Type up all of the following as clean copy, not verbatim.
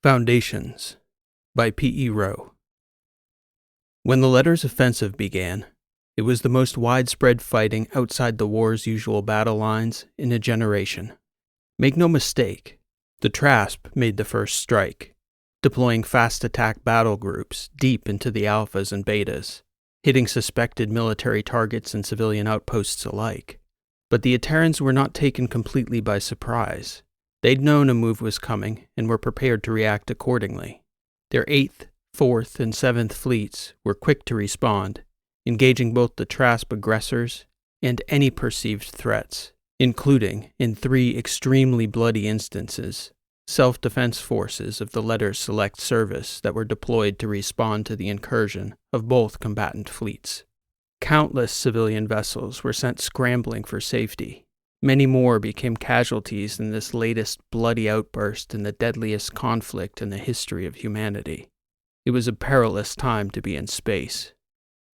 Foundations by P.E. Rowe. When the Letters Offensive began, it was the most widespread fighting outside the war's usual battle lines in a generation. Make no mistake, the Trasp made the first strike, deploying fast attack battle groups deep into the alphas and betas, hitting suspected military targets and civilian outposts alike. But the Terrans were not taken completely by surprise. They'd known a move was coming and were prepared to react accordingly. Their 8th, 4th, and 7th fleets were quick to respond, engaging both the Trasp aggressors and any perceived threats, including, in 3 extremely bloody instances, self-defense forces of the Letters Select Service that were deployed to respond to the incursion of both combatant fleets. Countless civilian vessels were sent scrambling for safety. Many more became casualties in this latest bloody outburst in the deadliest conflict in the history of humanity. It was a perilous time to be in space.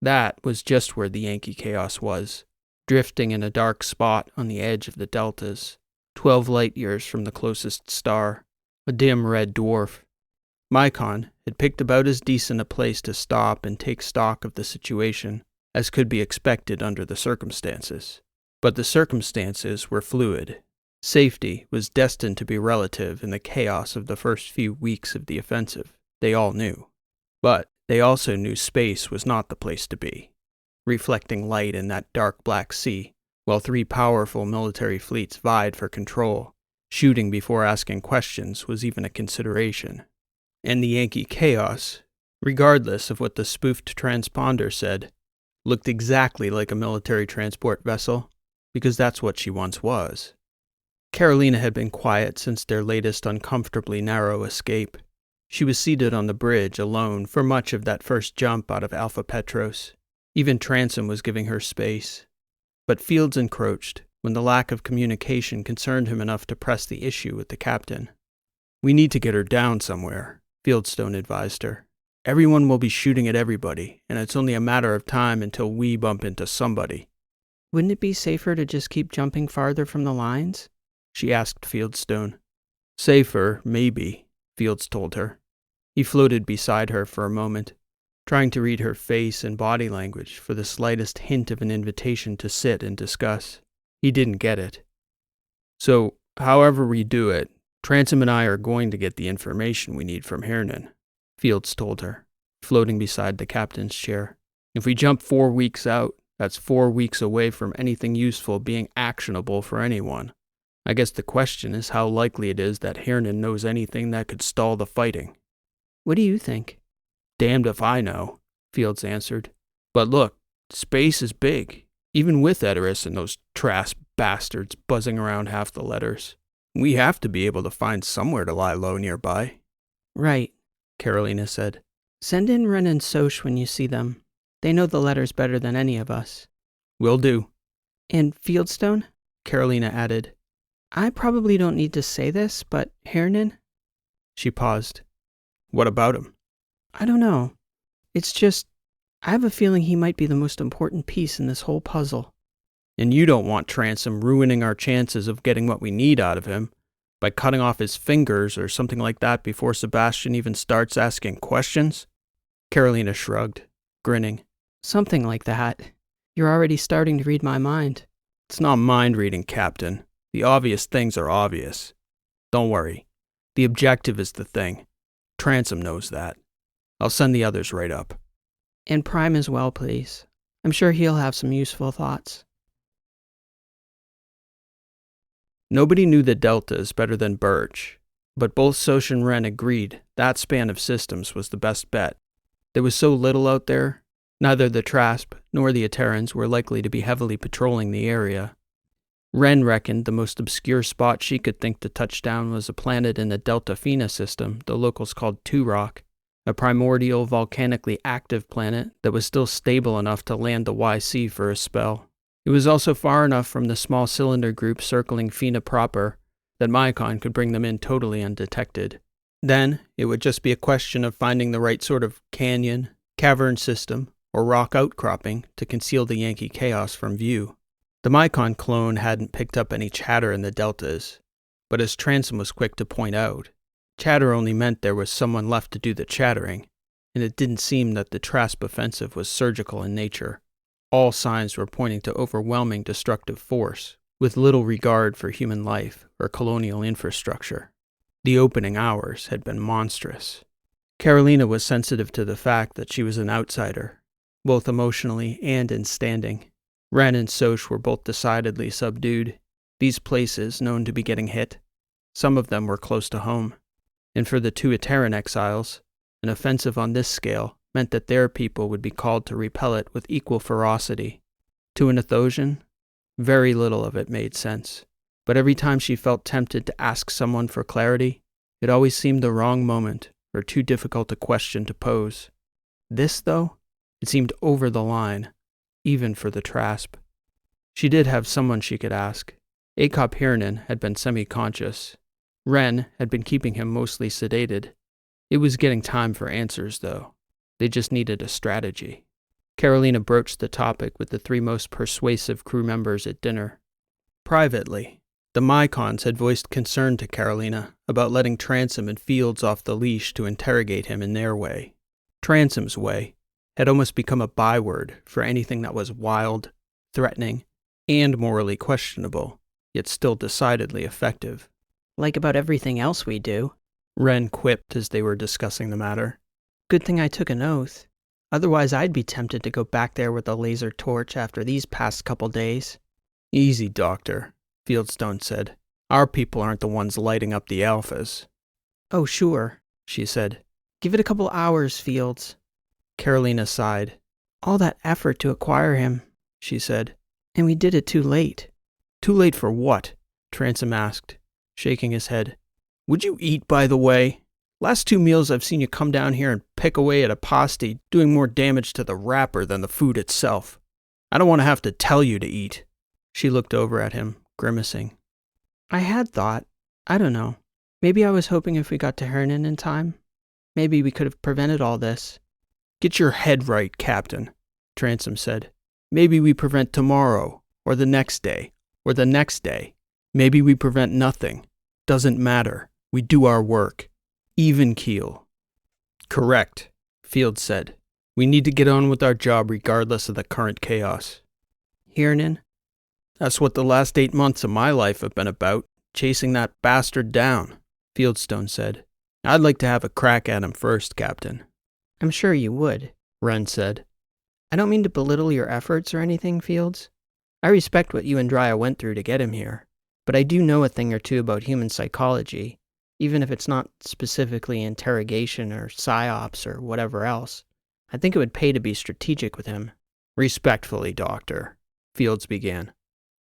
That was just where the Yankee Chaos was, drifting in a dark spot on the edge of the deltas, 12 light-years from the closest star, a dim red dwarf. Mycon had picked about as decent a place to stop and take stock of the situation as could be expected under the circumstances. But the circumstances were fluid. Safety was destined to be relative in the chaos of the first few weeks of the offensive, they all knew. But they also knew space was not the place to be, reflecting light in that dark black sea, while 3 powerful military fleets vied for control. Shooting before asking questions was even a consideration. And the Yankee Chaos, regardless of what the spoofed transponder said, looked exactly like a military transport vessel, because that's what she once was. Carolina had been quiet since their latest uncomfortably narrow escape. She was seated on the bridge alone for much of that first jump out of Alpha Petros. Even Transom was giving her space. But Fields encroached when the lack of communication concerned him enough to press the issue with the captain. "We need to get her down somewhere," Fieldstone advised her. "Everyone will be shooting at everybody, and it's only a matter of time until we bump into somebody." "Wouldn't it be safer to just keep jumping farther from the lines?" she asked Fieldstone. "Safer, maybe," Fields told her. He floated beside her for a moment, trying to read her face and body language for the slightest hint of an invitation to sit and discuss. He didn't get it. "So, however we do it, Transom and I are going to get the information we need from Hernan," Fields told her, floating beside the captain's chair. "If we jump 4 weeks out, that's 4 weeks away from anything useful being actionable for anyone. I guess the question is how likely it is that Hernan knows anything that could stall the fighting." "What do you think?" "Damned if I know," Fields answered. "But look, space is big, even with Edoras and those Trasp bastards buzzing around half the Letters. We have to be able to find somewhere to lie low nearby." "Right," Carolina said. "Send in Wren and Soch when you see them. They know the Letters better than any of us." "Will do." "And Fieldstone," Carolina added. "I probably don't need to say this, but Hernan?" She paused. "What about him?" "I don't know. It's just, I have a feeling he might be the most important piece in this whole puzzle." "And you don't want Transom ruining our chances of getting what we need out of him by cutting off his fingers or something like that before Sebastian even starts asking questions?" Carolina shrugged, grinning. "Something like that. You're already starting to read my mind." "It's not mind reading, Captain. The obvious things are obvious. Don't worry. The objective is the thing. Transom knows that. I'll send the others right up." "And Prime as well, please. I'm sure he'll have some useful thoughts." Nobody knew the deltas better than Birch, but both Soch and Wren agreed that span of systems was the best bet. There was so little out there. Neither the Trasp nor the Terrans were likely to be heavily patrolling the area. Wren reckoned the most obscure spot she could think to touch down was a planet in the Delta Fina system the locals called Two-Rock, a primordial volcanically active planet that was still stable enough to land the YC for a spell. It was also far enough from the small cylinder group circling Fina proper that Mycon could bring them in totally undetected. Then it would just be a question of finding the right sort of canyon, cavern system, or rock outcropping to conceal the Yankee Chaos from view. The Mycon clone hadn't picked up any chatter in the deltas, but as Transom was quick to point out, Chatter only meant there was someone left to do the chattering, and it didn't seem that the Trasp offensive was surgical in nature. All signs were pointing to overwhelming destructive force, with little regard for human life or colonial infrastructure. The opening hours had been monstrous. Carolina was sensitive to the fact that she was an outsider, both emotionally and in standing. Ren and Soch were both decidedly subdued. These places, known to be getting hit, some of them were close to home. And for the two Terran exiles, an offensive on this scale meant that their people would be called to repel it with equal ferocity. To an Athosian, very little of it made sense. But every time she felt tempted to ask someone for clarity, it always seemed the wrong moment or too difficult a question to pose. This, though, it seemed over the line, even for the Trasp. She did have someone she could ask. Akop Hirnan had been semi-conscious. Ren had been keeping him mostly sedated. It was getting time for answers, though. They just needed a strategy. Carolina broached the topic with the three most persuasive crew members at dinner. Privately, the Mycons had voiced concern to Carolina about letting Transom and Fields off the leash to interrogate him in their way. Transom's way had almost become a byword for anything that was wild, threatening, and morally questionable, yet still decidedly effective. Like about everything else we do, Ren quipped as they were discussing the matter. Good thing I took an oath. Otherwise, I'd be tempted to go back there with a laser torch after these past couple days. Easy, Doctor, Fieldstone said. Our people aren't the ones lighting up the alphas. Oh, sure, she said. Give it a couple hours, Fields. Carolina sighed. All that effort to acquire him, she said. And we did it too late. Too late for what? Transom asked, shaking his head. Would you eat, by the way? Last 2 meals I've seen you come down here and pick away at a pasty, doing more damage to the wrapper than the food itself. I don't want to have to tell you to eat. She looked over at him, grimacing. I had thought. I don't know. Maybe I was hoping if we got to Hernan in time, maybe we could have prevented all this. Get your head right, Captain, Transom said. Maybe we prevent tomorrow, or the next day, or the next day. Maybe we prevent nothing. Doesn't matter. We do our work. Even keel. Correct, Fields said. We need to get on with our job regardless of the current chaos. Hirnan? That's what the last 8 months of my life have been about, chasing that bastard down, Fieldstone said. I'd like to have a crack at him first, Captain. I'm sure you would, Ren said. I don't mean to belittle your efforts or anything, Fields. I respect what you and Drya went through to get him here, but I do know a thing or two about human psychology, even if it's not specifically interrogation or psyops or whatever else. I think it would pay to be strategic with him. Respectfully, Doctor, Fields began.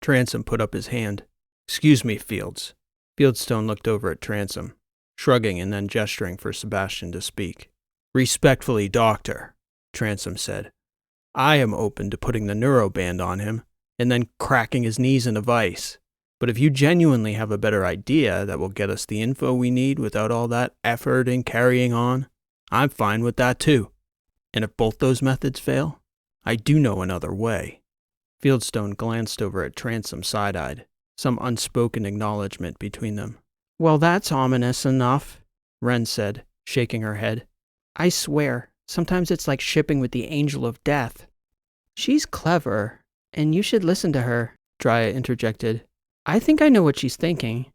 Transom put up his hand. Excuse me, Fields. Fieldstone looked over at Transom, shrugging and then gesturing for Sebastian to speak. Respectfully, Doctor, Transom said. I am open to putting the neuroband on him and then cracking his knees in a vice. But if you genuinely have a better idea that will get us the info we need without all that effort and carrying on, I'm fine with that too. And if both those methods fail, I do know another way. Fieldstone glanced over at Transom side-eyed, some unspoken acknowledgement between them. Well, that's ominous enough, Ren said, shaking her head. I swear, sometimes it's like shipping with the angel of death. She's clever, and you should listen to her, Drya interjected. I think I know what she's thinking.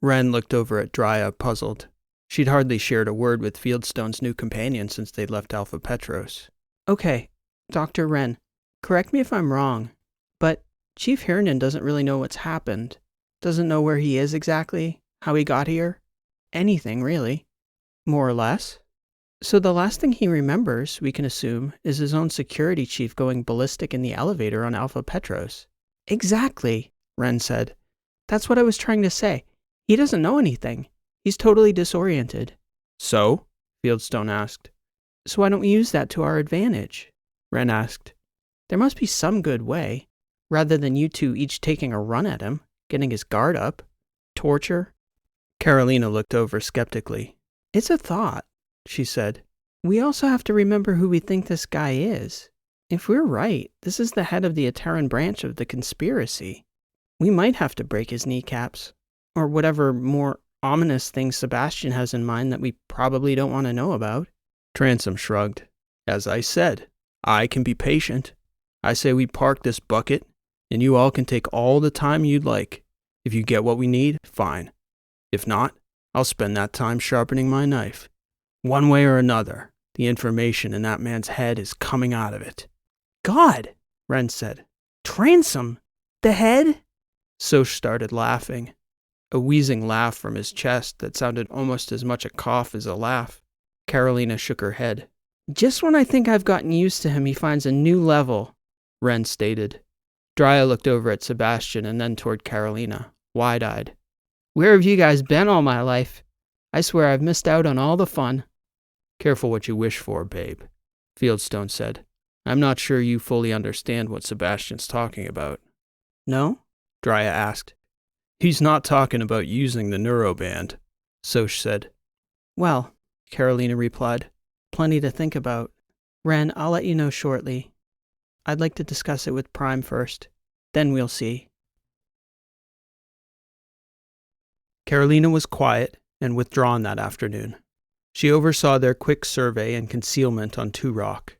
Ren looked over at Drya, puzzled. She'd hardly shared a word with Fieldstone's new companion since they'd left Alpha Petros. Okay, Dr. Ren, correct me if I'm wrong, but Chief Hirnan doesn't really know what's happened. Doesn't know where he is exactly, how he got here. Anything, really. More or less. So the last thing he remembers, we can assume, is his own security chief going ballistic in the elevator on Alpha Petros. Exactly, Ren said. That's what I was trying to say. He doesn't know anything. He's totally disoriented. So? Fieldstone asked. So why don't we use that to our advantage? Ren asked. There must be some good way, rather than you two each taking a run at him, getting his guard up. Torture? Carolina looked over skeptically. It's a thought, she said. We also have to remember who we think this guy is. If we're right, this is the head of the Ateran branch of the conspiracy. We might have to break his kneecaps, or whatever more ominous things Sebastian has in mind that we probably don't want to know about. Transom shrugged. As I said, I can be patient. I say we park this bucket, and you all can take all the time you'd like. If you get what we need, fine. If not, I'll spend that time sharpening my knife. One way or another, the information in that man's head is coming out of it. God, Ren said. Transom? The head? Soch started laughing, a wheezing laugh from his chest that sounded almost as much a cough as a laugh. Carolina shook her head. Just when I think I've gotten used to him, he finds a new level, Ren stated. Drea looked over at Sebastian and then toward Carolina, wide-eyed. Where have you guys been all my life? I swear I've missed out on all the fun. Careful what you wish for, babe, Fieldstone said. I'm not sure you fully understand what Sebastian's talking about. No? Drea asked. He's not talking about using the neuroband, Soch said. Well, Carolina replied, plenty to think about. Ren, I'll let you know shortly. I'd like to discuss it with Prime first. Then we'll see. Carolina was quiet and withdrawn that afternoon. She oversaw their quick survey and concealment on Two Rock.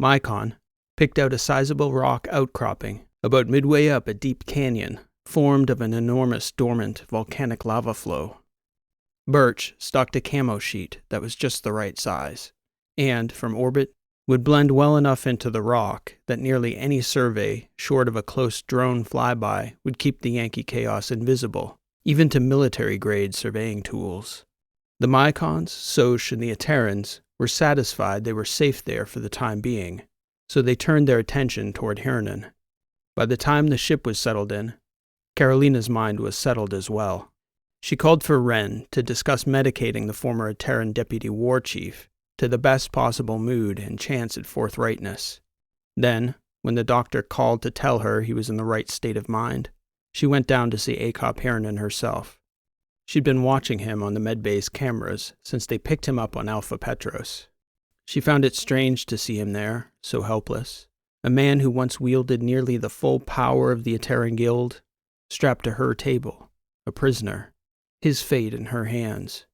Mycon picked out a sizable rock outcropping about midway up a deep canyon formed of an enormous dormant volcanic lava flow. Birch stocked a camo sheet that was just the right size, and, from orbit, would blend well enough into the rock that nearly any survey, short of a close drone flyby, would keep the Yankee chaos invisible, even to military-grade surveying tools. The Mycons, Soch, and the Aterans were satisfied they were safe there for the time being, so they turned their attention toward Hirnan. By the time the ship was settled in, Carolina's mind was settled as well. She called for Ren to discuss medicating the former Ateran deputy war chief to the best possible mood and chance at forthrightness. Then, when the doctor called to tell her he was in the right state of mind, she went down to see Acop Hirnan herself. She'd been watching him on the medbay's cameras since they picked him up on Alpha Petros. She found it strange to see him there, so helpless, a man who once wielded nearly the full power of the Ateran Guild, strapped to her table, a prisoner, his fate in her hands.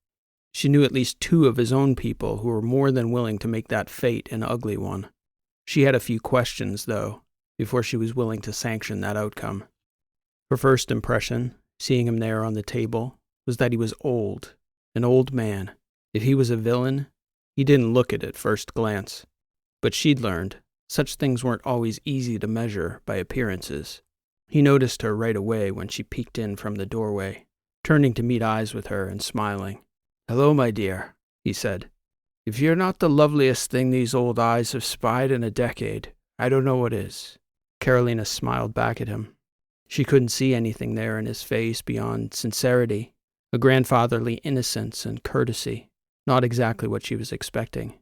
She knew at least 2 of his own people who were more than willing to make that fate an ugly one. She had a few questions, though, before she was willing to sanction that outcome. Her first impression, seeing him there on the table, was that he was old, an old man. If he was a villain, he didn't look it at first glance. But she'd learned, such things weren't always easy to measure by appearances. He noticed her right away when she peeked in from the doorway, turning to meet eyes with her and smiling. "Hello, my dear," he said. "If you're not the loveliest thing these old eyes have spied in a decade, I don't know what is." Carolina smiled back at him. She couldn't see anything there in his face beyond sincerity, a grandfatherly innocence and courtesy, not exactly what she was expecting.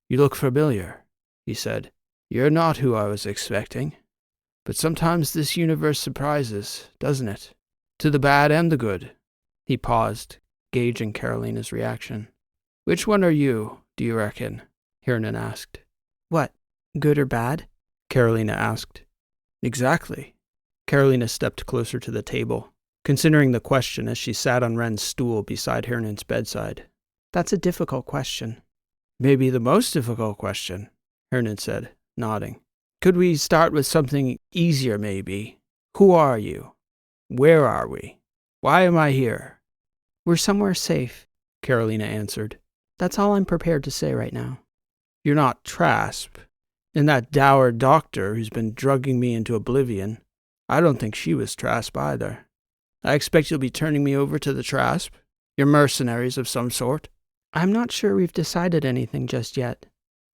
"You look familiar," he said. "You're not who I was expecting. But sometimes this universe surprises, doesn't it? To the bad and the good." He paused, gauging Carolina's reaction. "Which one are you, do you reckon?" Hirnan asked. What, good or bad? Carolina asked. "Exactly." Carolina stepped closer to the table, considering the question as she sat on Ren's stool beside Hirnan's bedside. That's a difficult question. "Maybe the most difficult question," Hirnan said, nodding. "Could we start with something easier, maybe? Who are you? Where are we? Why am I here?" We're somewhere safe, Carolina answered. That's all I'm prepared to say right now. "You're not Trasp. And that dour doctor who's been drugging me into oblivion, I don't think she was Trasp either. I expect you'll be turning me over to the Trasp? You're mercenaries of some sort?" I'm not sure we've decided anything just yet,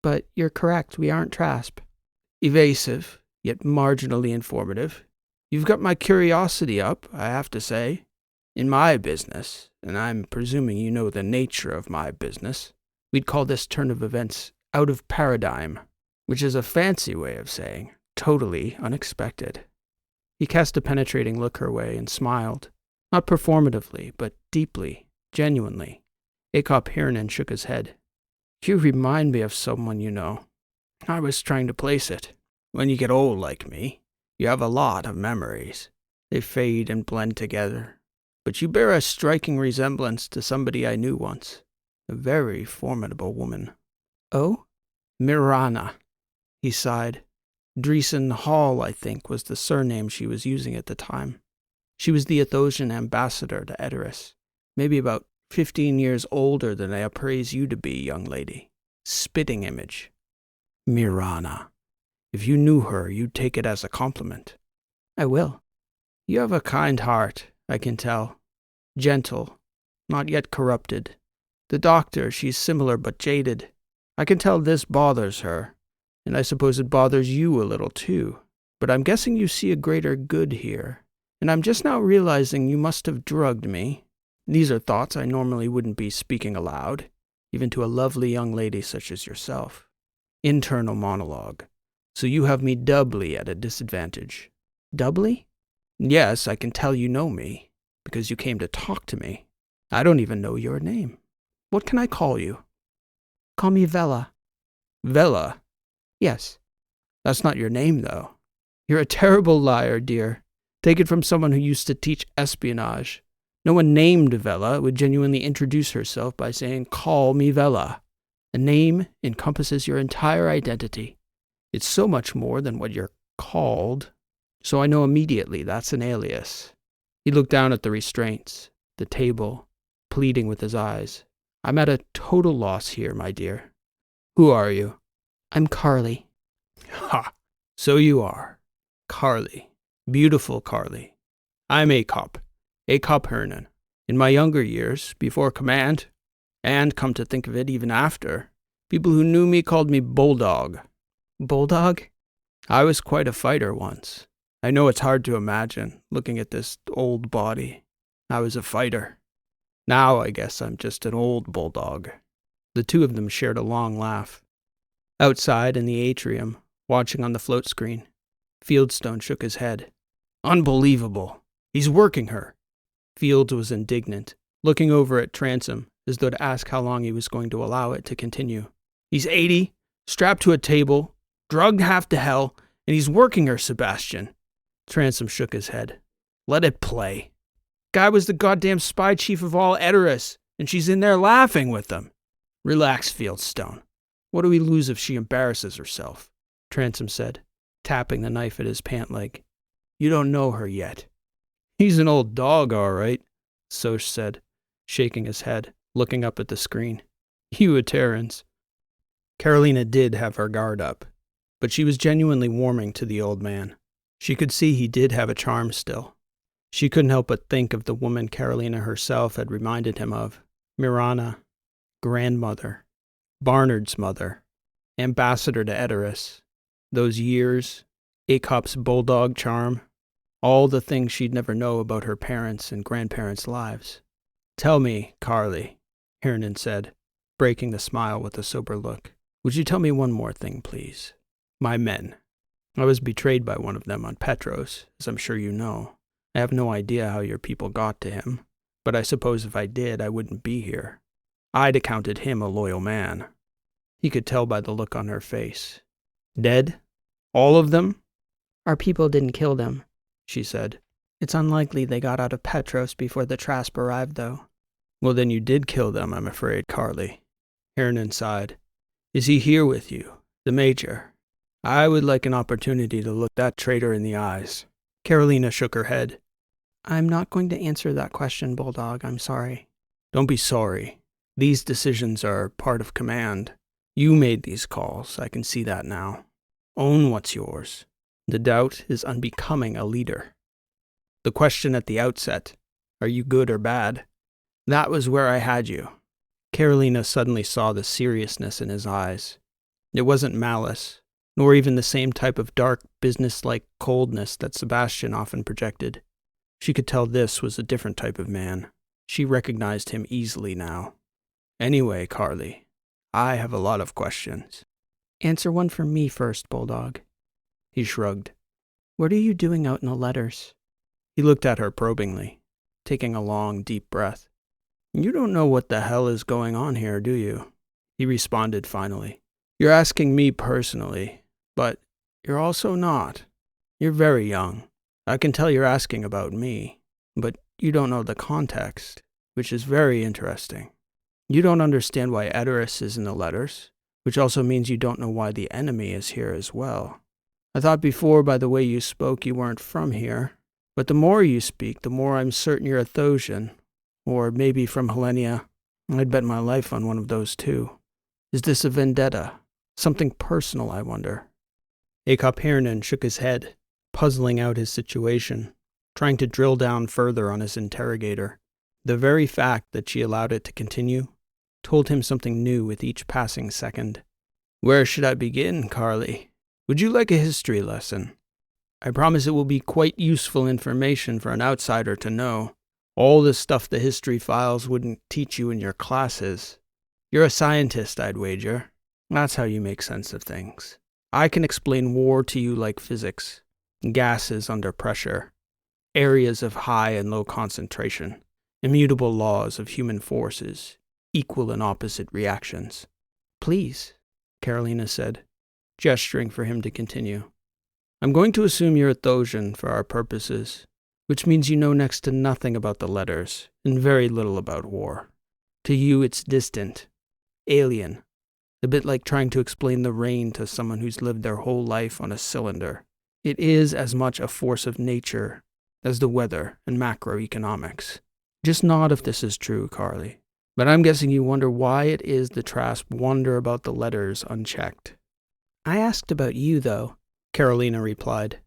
but you're correct, we aren't Trasp. Evasive, yet marginally informative. You've got my curiosity up, I have to say. In my business, and I'm presuming you know the nature of my business, we'd call this turn of events out of paradigm, which is a fancy way of saying totally unexpected. He cast a penetrating look her way and smiled, not performatively, but deeply, genuinely. Acop Hirnan shook his head. "You remind me of someone you know. I was trying to place it. When you get old like me, you have a lot of memories. They fade and blend together. but you bear a striking resemblance to somebody I knew once. A very formidable woman." Oh? "Mirana," he sighed. "Dreesen Hall, I think, was the surname she was using at the time. She was the Athosian ambassador to Edoras. Maybe about 15 years older than I appraise you to be, young lady. Spitting image. Mirana. If you knew her, you'd take it as a compliment." I will. "You have a kind heart, I can tell. Gentle, not yet corrupted. The doctor, she's similar but jaded. I can tell this bothers her, and I suppose it bothers you a little too. But I'm guessing you see a greater good here. And I'm just now realizing you must have drugged me. These are thoughts I normally wouldn't be speaking aloud, even to a lovely young lady such as yourself. Internal monologue. So you have me doubly at a disadvantage." Doubly? "Yes, I can tell you know me, because you came to talk to me. I don't even know your name. What can I call you?" Call me Vela. "Vela? Yes. That's not your name, though. You're a terrible liar, dear. Take it from someone who used to teach espionage. No one named Vela would genuinely introduce herself by saying, 'Call me Vela.' A name encompasses your entire identity. It's so much more than what you're called. So I know immediately that's an alias." He looked down at the restraints, the table, pleading with his eyes. "I'm at a total loss here, my dear. Who are you?" I'm Carly. "Ha! So you are. Carly. Beautiful Carly. I'm Acop Hernan. In my younger years, before command, and come to think of it, even after, people who knew me called me Bulldog. Bulldog? I was quite a fighter once. I know it's hard to imagine, looking at this old body. I was a fighter. Now I guess I'm just an old bulldog." The two of them shared a long laugh. Outside in the atrium, watching on the float screen, Fieldstone shook his head. "Unbelievable. He's working her." Fields was indignant, looking over at Transom as though to ask how long he was going to allow it to continue. "He's 80, strapped to a table, drugged half to hell, and he's working her, Sebastian." Transom shook his head. "Let it play. Guy was the goddamn spy chief of all Edoras, and she's in there laughing with them. Relax, Fieldstone. What do we lose if she embarrasses herself?" Transom said, tapping the knife at his pant leg. "You don't know her yet." "He's an old dog, all right," Soch said, shaking his head, looking up at the screen. "You Terrans." Carolina did have her guard up, but she was genuinely warming to the old man. She could see he did have a charm still. She couldn't help but think of the woman Carolina herself had reminded him of. Mirana, grandmother, Barnard's mother, ambassador to Edoras. Those years, Acop's bulldog charm, all the things she'd never know about her parents' and grandparents' lives. "Tell me, Carly," Hernan said, breaking the smile with a sober look. "Would you tell me one more thing, please? My men. I was betrayed by one of them on Petros, as I'm sure you know. I have no idea how your people got to him, but I suppose if I did, I wouldn't be here. I'd accounted him a loyal man." He could tell by the look on her face. "Dead? All of them?" Our people didn't kill them, she said. It's unlikely they got out of Petros before the Trasp arrived, though. "Well, then you did kill them, I'm afraid, Carly." Hernan sighed. "Is he here with you, the Major? I would like an opportunity to look that traitor in the eyes." Carolina shook her head. I'm not going to answer that question, Bulldog. I'm sorry. "Don't be sorry. These decisions are part of command. You made these calls, I can see that now. Own what's yours. The doubt is unbecoming a leader. The question at the outset, are you good or bad? That was where I had you." Carolina suddenly saw the seriousness in his eyes. It wasn't malice, nor even the same type of dark, businesslike coldness that Sebastian often projected. She could tell this was a different type of man. She recognized him easily now. "Anyway, Carly, I have a lot of questions." Answer one for me first, Bulldog. He shrugged. What are you doing out in the letters? He looked at her probingly, taking a long, deep breath. "You don't know what the hell is going on here, do you?" He responded finally. "You're asking me personally, but you're also not. You're very young. I can tell you're asking about me, but you don't know the context, which is very interesting. You don't understand why Edoras is in the letters, which also means you don't know why the enemy is here as well. I thought before by the way you spoke you weren't from here, but the more you speak, the more I'm certain you're a Thosian, or maybe from Helenia. I'd bet my life on one of those two. Is this a vendetta? Something personal, I wonder. Akop Hirnan shook his head, puzzling out his situation, trying to drill down further on his interrogator. The very fact that she allowed it to continue told him something new with each passing second. Where should I begin, Carly? Would you like a history lesson? I promise it will be quite useful information for an outsider to know. All the stuff the history files wouldn't teach you in your classes. You're a scientist, I'd wager. That's how you make sense of things. I can explain war to you like physics. Gases under pressure. Areas of high and low concentration. Immutable laws of human forces. Equal and opposite reactions. Please, Carolina said, gesturing for him to continue. I'm going to assume you're a Thosian for our purposes, which means you know next to nothing about the letters and very little about war. To you, it's distant, alien, a bit like trying to explain the rain to someone who's lived their whole life on a cylinder. It is as much a force of nature as the weather and macroeconomics. Just nod if this is true, Carly. But I'm guessing you wonder why it is the Trasp wonder about the letters unchecked. I asked about you, though, Carolina replied.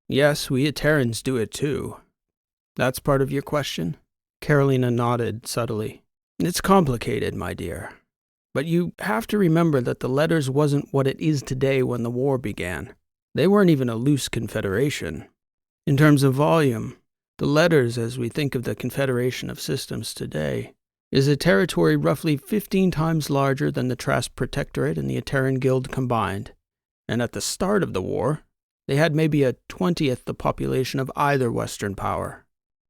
Yes, we Terrans do it too. That's part of your question? Carolina nodded subtly. It's complicated, my dear. But you have to remember that the letters wasn't what it is today when the war began. They weren't even a loose confederation. In terms of volume, the letters, as we think of the Confederation of Systems today, is a territory roughly 15 times larger than the Trasp Protectorate and the Ateran Guild combined. And at the start of the war, they had maybe a 20th the population of either Western power.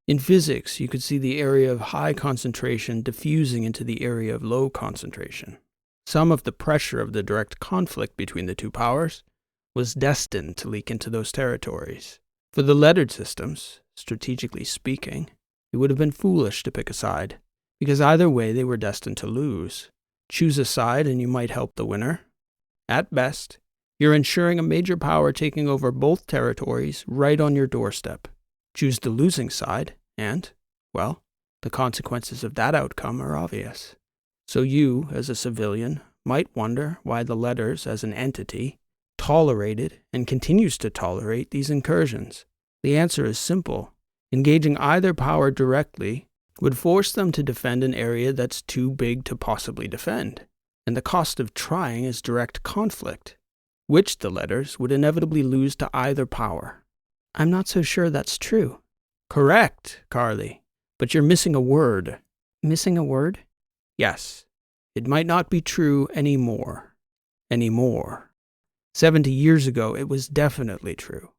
In physics, you could see the area of high concentration diffusing into the area of low concentration. Some of the pressure of the direct conflict between the two powers was destined to leak into those territories. For the lettered systems, strategically speaking, it would have been foolish to pick a side, because either way they were destined to lose. Choose a side and you might help the winner. At best, you're ensuring a major power taking over both territories right on your doorstep. Choose the losing side, and, well, the consequences of that outcome are obvious. So you, as a civilian, might wonder why the letters, as an entity, tolerated and continues to tolerate these incursions. The answer is simple. Engaging either power directly would force them to defend an area that's too big to possibly defend, and the cost of trying is direct conflict, which the letters would inevitably lose to either power. I'm not so sure that's true. Correct, Carly, but you're missing a word. Missing a word? Yes, it might not be true anymore. 70 years ago, it was definitely true.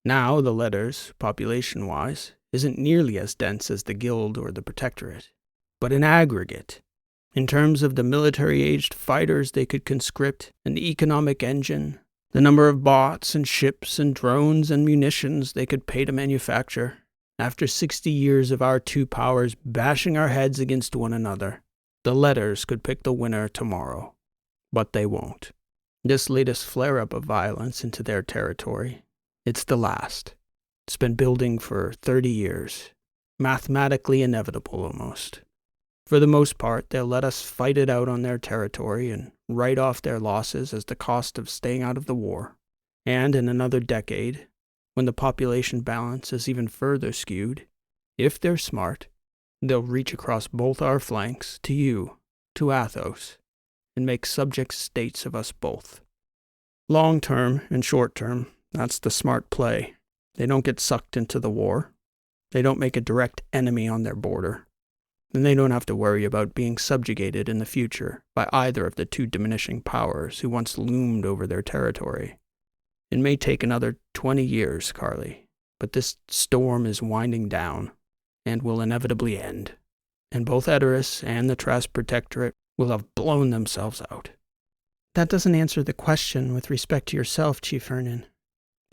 Now, the letters, population-wise, isn't nearly as dense as the Guild or the Protectorate. But in aggregate, in terms of the military-aged fighters they could conscript, and the economic engine, the number of bots and ships and drones and munitions they could pay to manufacture, after 60 years of our two powers bashing our heads against one another, the letters could pick the winner tomorrow. But they won't. This latest flare-up of violence into their territory, it's the last. It's been building for 30 years. Mathematically inevitable, almost. For the most part, they'll let us fight it out on their territory and write off their losses as the cost of staying out of the war. And in another decade, when the population balance is even further skewed, if they're smart, they'll reach across both our flanks to you, to Athos, and make subject states of us both. Long term and short term, that's the smart play. They don't get sucked into the war. They don't make a direct enemy on their border. And they don't have to worry about being subjugated in the future by either of the two diminishing powers who once loomed over their territory. It may take another 20 years, Carly, but this storm is winding down and will inevitably end. And both Edoras and the Trasp Protectorate will have blown themselves out. That doesn't answer the question with respect to yourself, Chief Hernan.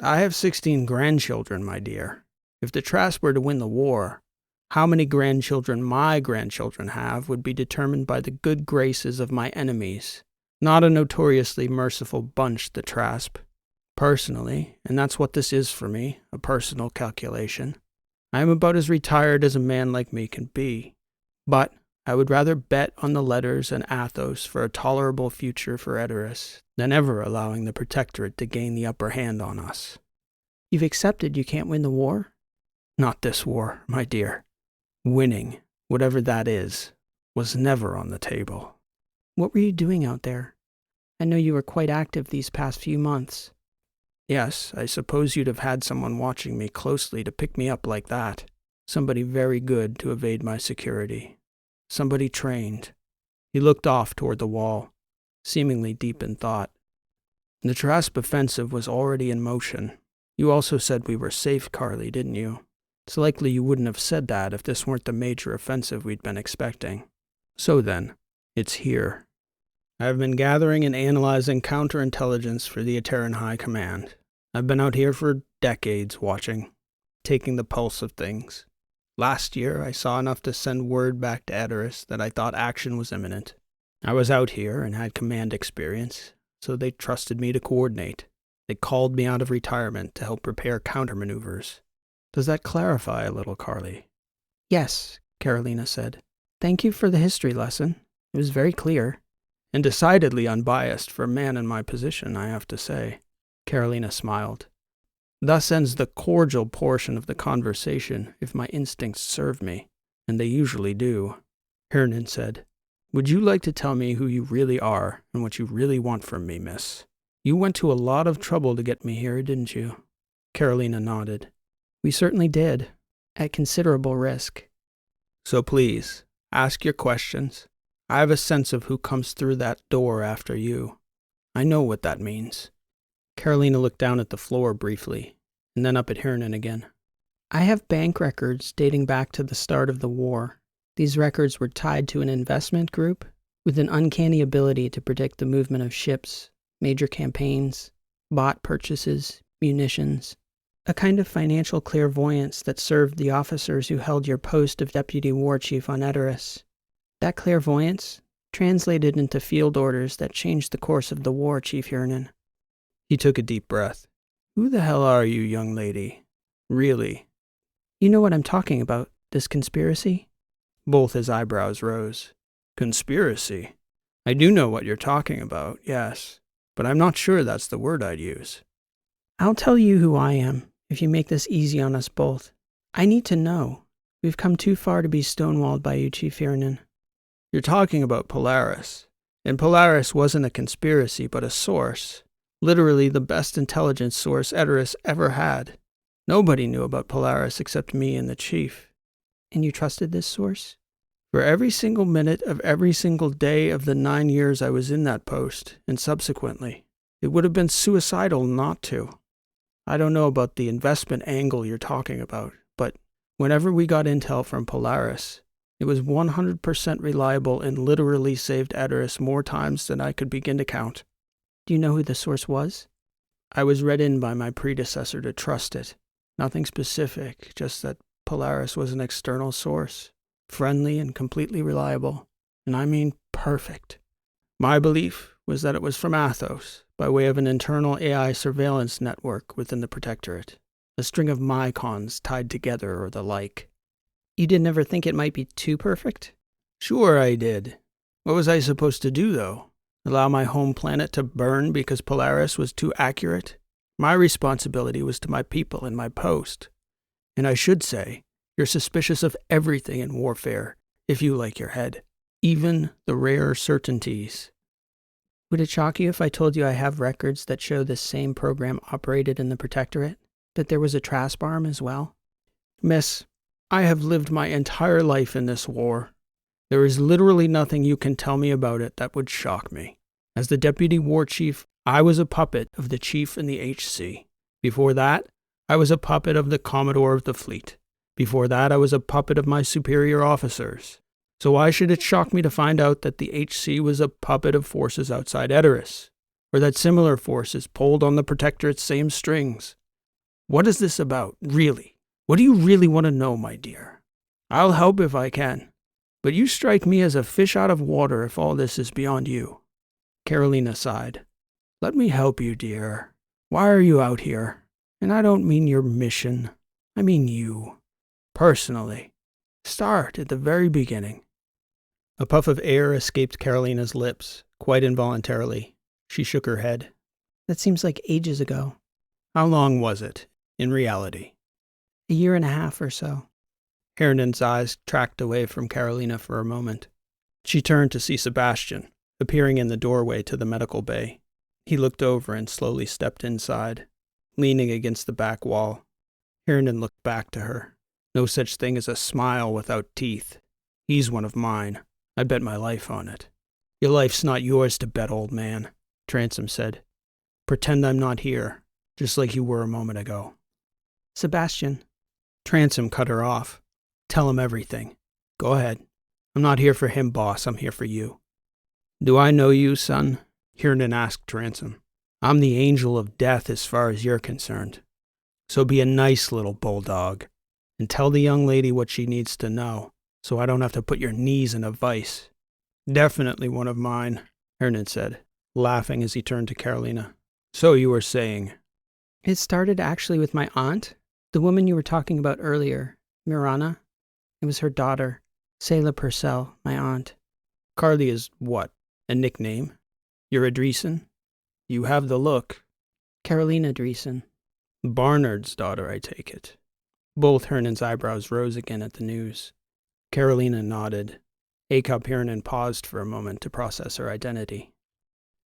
I have 16 grandchildren, my dear. If the Trasp were to win the war, How many grandchildren my grandchildren have would be determined by the good graces of my enemies, not a notoriously merciful bunch, the Trasp. Personally, and that's what this is for me, a personal calculation, I am about as retired as a man like me can be. But I would rather bet on the letters and Athos for a tolerable future for Edoras than ever allowing the Protectorate to gain the upper hand on us. You've accepted you can't win the war? Not this war, my dear. Winning, whatever that is, was never on the table. What were you doing out there? I know you were quite active these past few months. Yes, I suppose you'd have had someone watching me closely to pick me up like that. Somebody very good to evade my security. Somebody trained. He looked off toward the wall, seemingly deep in thought. The Trasp offensive was already in motion. You also said we were safe, Carly, didn't you? It's likely you wouldn't have said that if this weren't the major offensive we'd been expecting. So then, it's here. I've been gathering and analyzing counterintelligence for the Ateran High Command. I've been out here for decades watching, taking the pulse of things. Last year, I saw enough to send word back to Edoras that I thought action was imminent. I was out here and had command experience, so they trusted me to coordinate. They called me out of retirement to help prepare countermaneuvers. Does that clarify a little, Carly? Yes, Carolina said. Thank you for the history lesson. It was very clear. And decidedly unbiased for a man in my position, I have to say. Carolina smiled. Thus ends the cordial portion of the conversation, if my instincts serve me, and they usually do. Hernan said, "Would you like to tell me who you really are and what you really want from me, miss? You went to a lot of trouble to get me here, didn't you?" Carolina nodded. We certainly did, at considerable risk. So please, ask your questions. I have a sense of who comes through that door after you. I know what that means. Carolina looked down at the floor briefly, and then up at Hernan again. I have bank records dating back to the start of the war. These records were tied to an investment group with an uncanny ability to predict the movement of ships, major campaigns, bot purchases, munitions. A kind of financial clairvoyance that served the officers who held your post of Deputy War Chief on Edoras. That clairvoyance translated into field orders that changed the course of the war, Chief Hernan. He took a deep breath. Who the hell are you, young lady? Really? You know what I'm talking about, this conspiracy? Both his eyebrows rose. Conspiracy? I do know what you're talking about, yes, but I'm not sure that's the word I'd use. I'll tell you who I am, if you make this easy on us both. I need to know. We've come too far to be stonewalled by you, Chief Hernan. You're talking about Polaris. And Polaris wasn't a conspiracy, but a source. Literally the best intelligence source Edoras ever had. Nobody knew about Polaris except me and the chief. And you trusted this source? For every single minute of every single day of the 9 years I was in that post, and subsequently. It would have been suicidal not to. I don't know about the investment angle you're talking about, but whenever we got intel from Polaris, it was 100% reliable and literally saved Edoras more times than I could begin to count. Do you know who the source was? I was read in by my predecessor to trust it. Nothing specific, just that Polaris was an external source, friendly and completely reliable, and I mean perfect. My belief was that it was from Athos, by way of an internal AI surveillance network within the Protectorate, a string of mycons tied together or the like. You didn't ever think it might be too perfect? Sure I did. What was I supposed to do, though? Allow my home planet to burn because Polaris was too accurate? My responsibility was to my people and my post. And I should say, you're suspicious of everything in warfare, if you like your head. Even the rare certainties. Would it shock you if I told you I have records that show this same program operated in the Protectorate? That there was a Trasp arm as well? Miss, I have lived my entire life in this war. There is literally nothing you can tell me about it that would shock me. As the Deputy War Chief, I was a puppet of the Chief in the HC. Before that, I was a puppet of the Commodore of the Fleet. Before that, I was a puppet of my superior officers. So why should it shock me to find out that the HC was a puppet of forces outside Edoras, or that similar forces pulled on the Protectorate's same strings? What is this about, really? What do you really want to know, my dear? I'll help if I can, but you strike me as a fish out of water if all this is beyond you. Carolina sighed. Let me help you, dear. Why are you out here? And I don't mean your mission. I mean you. Personally. Start at the very beginning. A puff of air escaped Carolina's lips, quite involuntarily. She shook her head. That seems like ages ago. How long was it, in reality? 1.5 years or so. Herndon's eyes tracked away from Carolina for a moment. She turned to see Sebastian, appearing in the doorway to the medical bay. He looked over and slowly stepped inside, leaning against the back wall. Herndon looked back to her. No such thing as a smile without teeth. He's one of mine. I bet my life on it. Your life's not yours to bet, old man, Transom said. Pretend I'm not here, just like you were a moment ago. Sebastian. Transom cut her off. Tell him everything. Go ahead. I'm not here for him, boss. I'm here for you. Do I know you, son? Herndon asked Transom. I'm the angel of death as far as you're concerned. So be a nice little bulldog, and tell the young lady what she needs to know, so I don't have to put your knees in a vice. Definitely one of mine, Herndon said, laughing as he turned to Carolina. So you were saying. It started actually with my aunt, the woman you were talking about earlier, Mirana. It was her daughter, Selah Purcell, my aunt. Carly is what? A nickname? You're a Dreesen? You have the look. Carolina Dreesen. Barnard's daughter, I take it. Both Herndon's eyebrows rose again at the news. Carolina nodded. Acob Herndon paused for a moment to process her identity.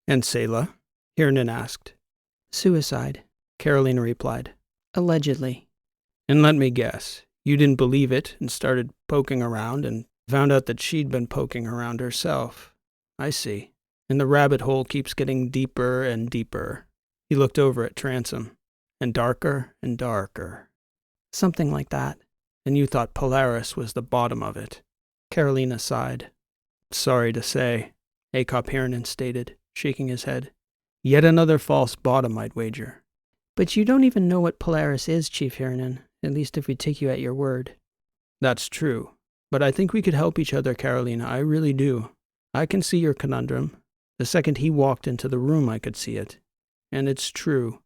And Selah? Herndon asked. Suicide, Carolina replied. Allegedly. And let me guess, you didn't believe it and started poking around and found out that she'd been poking around herself. I see. And the rabbit hole keeps getting deeper and deeper. He looked over at Transom. And darker and darker. Something like that. And you thought Polaris was the bottom of it. Carolina sighed. Sorry to say, Acob Herndon stated, shaking his head. Yet another false bottom, I'd wager. But you don't even know what Polaris is, Chief Herndon, at least if we take you at your word. That's true. But I think we could help each other, Carolina. I really do. I can see your conundrum. The second he walked into the room, I could see it. And it's true.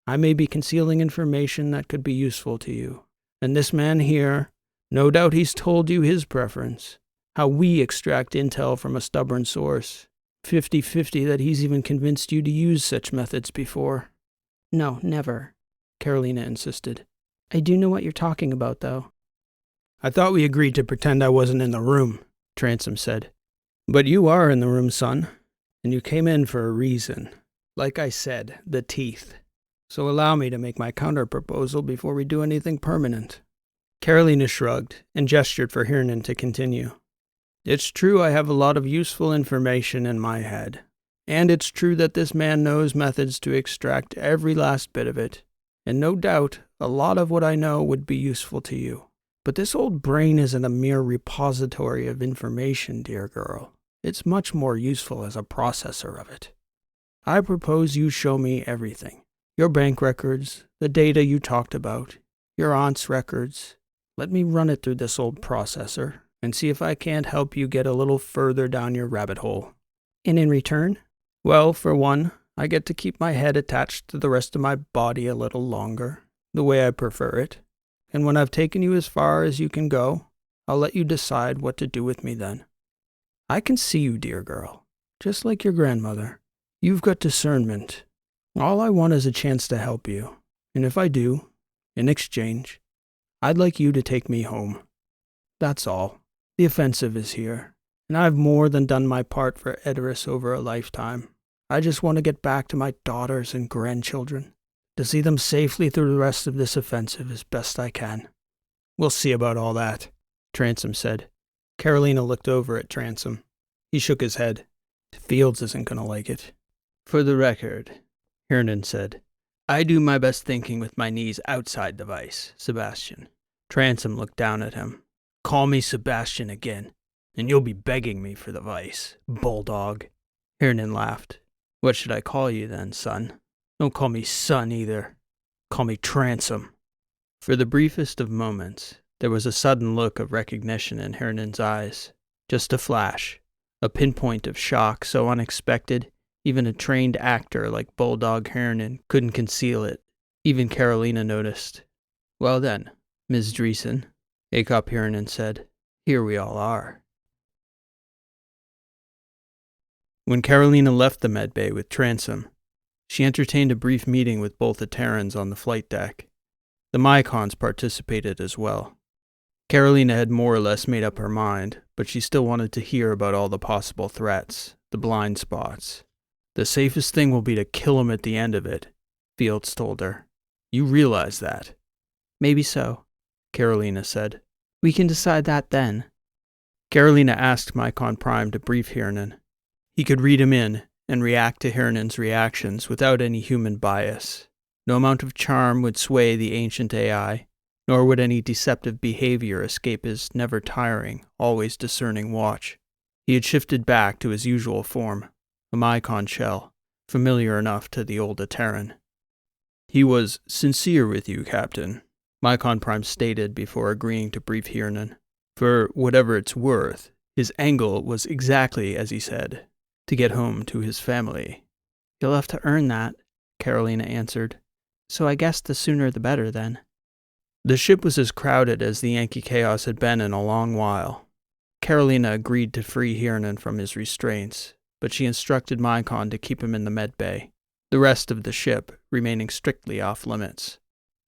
I may be concealing information that could be useful to you. And this man here, no doubt he's told you his preference. How we extract intel from a stubborn source. 50-50 that he's even convinced you to use such methods before. No, never, Carolina insisted. I do know what you're talking about, though. I thought we agreed to pretend I wasn't in the room, Transom said. But you are in the room, son. And you came in for a reason. Like I said, the teeth. So allow me to make my counter-proposal before we do anything permanent. Carolina shrugged and gestured for Herndon to continue. It's true I have a lot of useful information in my head. And it's true that this man knows methods to extract every last bit of it. And no doubt, a lot of what I know would be useful to you. But this old brain isn't a mere repository of information, dear girl. It's much more useful as a processor of it. I propose you show me everything. Your bank records, the data you talked about, your aunt's records. Let me run it through this old processor and see if I can't help you get a little further down your rabbit hole. And in return? Well, for one, I get to keep my head attached to the rest of my body a little longer, the way I prefer it. And when I've taken you as far as you can go, I'll let you decide what to do with me then. I can see you, dear girl, just like your grandmother. You've got discernment. All I want is a chance to help you. And if I do, in exchange, I'd like you to take me home. That's all. The offensive is here, and I've more than done my part for Edoras over a lifetime. I just want to get back to my daughters and grandchildren, to see them safely through the rest of this offensive as best I can. We'll see about all that, Transom said. Carolina looked over at Transom. He shook his head. Fields isn't going to like it. For the record, Herndon said, I do my best thinking with my knees outside the vice, Sebastian. Transom looked down at him. Call me Sebastian again, and you'll be begging me for the vice, bulldog. Herndon laughed. What should I call you then, son? Don't call me son either. Call me Transom. For the briefest of moments, There was a sudden look of recognition in Hernan's eyes. Just a flash. A pinpoint of shock so unexpected, even a trained actor like Bulldog Hernan couldn't conceal it. Even Carolina noticed. "Well then, Ms. Dreesen," Acop Hernan said, "here we all are." When Carolina left the medbay with Transom, she entertained a brief meeting with both the Terrans on the flight deck. The Mycons participated as well. Carolina had more or less made up her mind, but she still wanted to hear about all the possible threats, the blind spots. "The safest thing will be to kill him at the end of it," Fields told her. "You realize that?" "Maybe so," Carolina said. "We can decide that then." Carolina asked Mycon Prime to brief Hernan. He could read him in and react to Hernan's reactions without any human bias. No amount of charm would sway the ancient AI, nor would any deceptive behavior escape his never-tiring, always discerning watch. He had shifted back to his usual form, a Mycon shell, familiar enough to the old Terran. "He was sincere with you, Captain," Mycon Prime stated before agreeing to brief Hernan. "For whatever it's worth, his angle was exactly as he said, to get home to his family." "You'll have to earn that," Carolina answered. "So I guess the sooner the better then." The ship was as crowded as the Yankee Chaos had been in a long while. Carolina agreed to free Hernan from his restraints, but she instructed Mycon to keep him in the medbay, the rest of the ship remaining strictly off limits.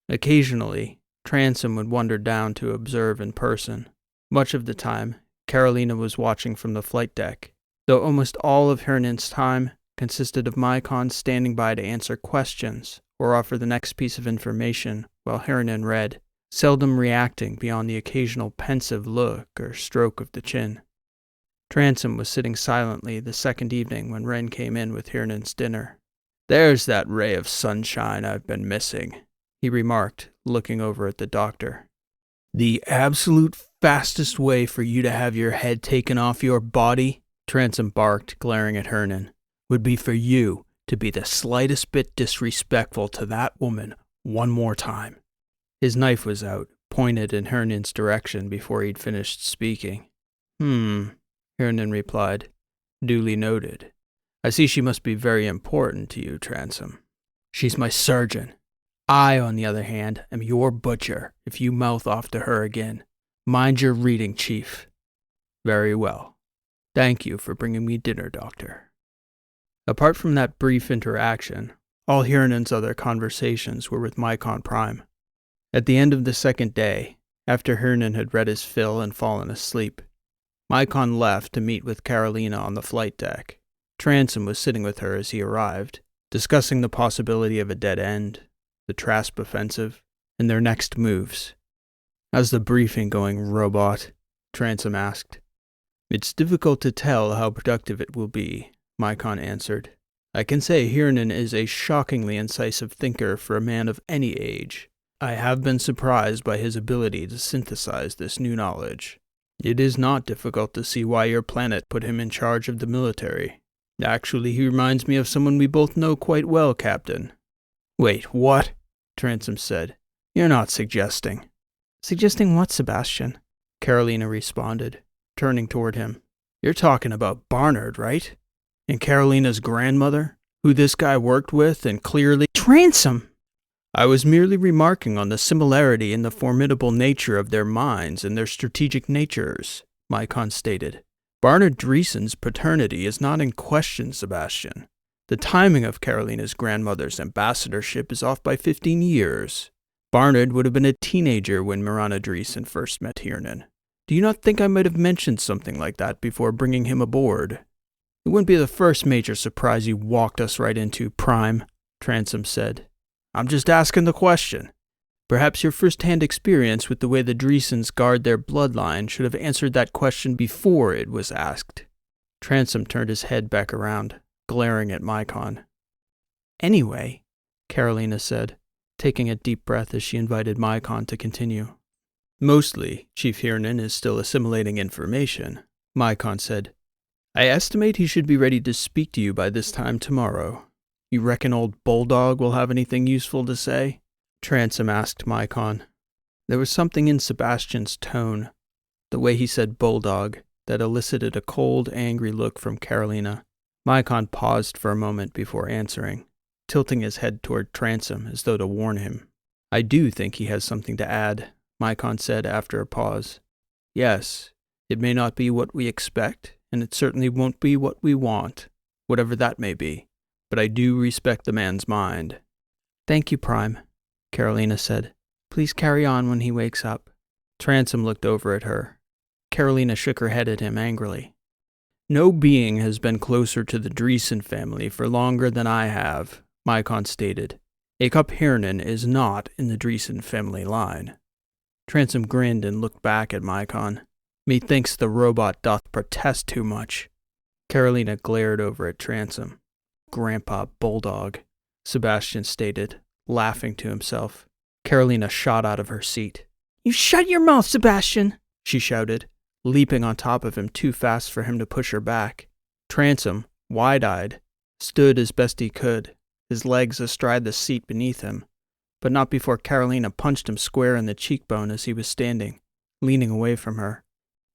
Occasionally, Transom would wander down to observe in person. Much of the time, Carolina was watching from the flight deck, though almost all of Hernan's time consisted of Mycon standing by to answer questions or offer the next piece of information while Hernan read, seldom reacting beyond the occasional pensive look or stroke of the chin. Transom was sitting silently the second evening when Wren came in with Hernan's dinner. "There's that ray of sunshine I've been missing," he remarked, looking over at the doctor. "The absolute fastest way for you to have your head taken off your body," Transom barked, glaring at Hernan, "would be for you to be the slightest bit disrespectful to that woman one more time." His knife was out, pointed in Hernan's direction before he'd finished speaking. Hernan replied. "Duly noted. I see she must be very important to you, Transom. She's my surgeon. I, on the other hand, am your butcher if you mouth off to her again. Mind your reading, Chief." "Very well. Thank you for bringing me dinner, Doctor." Apart from that brief interaction, all Hernan's other conversations were with Mycon Prime. At the end of the second day, after Hernan had read his fill and fallen asleep, Mycon left to meet with Carolina on the flight deck. Transom was sitting with her as he arrived, discussing the possibility of a dead end, the Trasp offensive, and their next moves. "How's the briefing going, robot?" Transom asked. "It's difficult to tell how productive it will be," Mycon answered. "I can say Hernan is a shockingly incisive thinker for a man of any age. I have been surprised by his ability to synthesize this new knowledge. It is not difficult to see why your planet put him in charge of the military. Actually, he reminds me of someone we both know quite well, Captain." "Wait, what?" Transom said. "You're not suggesting." "Suggesting what, Sebastian?" Carolina responded, turning toward him. "You're talking about Barnard, right? And Carolina's grandmother, who this guy worked with and clearly—" "Transom!" "I was merely remarking on the similarity in the formidable nature of their minds and their strategic natures," Mycon stated. "Barnard Dreesen's paternity is not in question, Sebastian. The timing of Carolina's grandmother's ambassadorship is off by 15 years. Barnard would have been a teenager when Miranda Dreesen first met Hernan. Do you not think I might have mentioned something like that before bringing him aboard?" "It wouldn't be the first major surprise you walked us right into, Prime," Transom said. "I'm just asking the question. Perhaps your first-hand experience with the way the Dreesens guard their bloodline should have answered that question before it was asked." Transom turned his head back around, glaring at Mycon. "Anyway," Carolina said, taking a deep breath as she invited Mycon to continue. "Mostly, Chief Hernan is still assimilating information," Mycon said. "I estimate he should be ready to speak to you by this time tomorrow. You reckon old Bulldog will have anything useful to say?" Transom asked Mycon. There was something in Sebastian's tone, the way he said bulldog, that elicited a cold, angry look from Carolina. Mycon paused for a moment before answering, tilting his head toward Transom as though to warn him. I do think he has something to add, Mycon said after a pause. Yes, it may not be what we expect, and it certainly won't be what we want, whatever that may be, but I do respect the man's mind. Thank you, Prime, Carolina said. Please carry on when he wakes up. Transom looked over at her. Carolina shook her head at him angrily. No being has been closer to the Dreesen family for longer than I have, Mycon stated. Akup Hirnan is not in the Dreesen family line. Transom grinned and looked back at Mycon. Methinks the robot doth protest too much. Carolina glared over at Transom. Grandpa Bulldog, Sebastian stated, laughing to himself. Carolina shot out of her seat. You shut your mouth, Sebastian, she shouted, leaping on top of him too fast for him to push her back. Transom, wide-eyed, stood as best he could, his legs astride the seat beneath him, but not before Carolina punched him square in the cheekbone as he was standing, leaning away from her.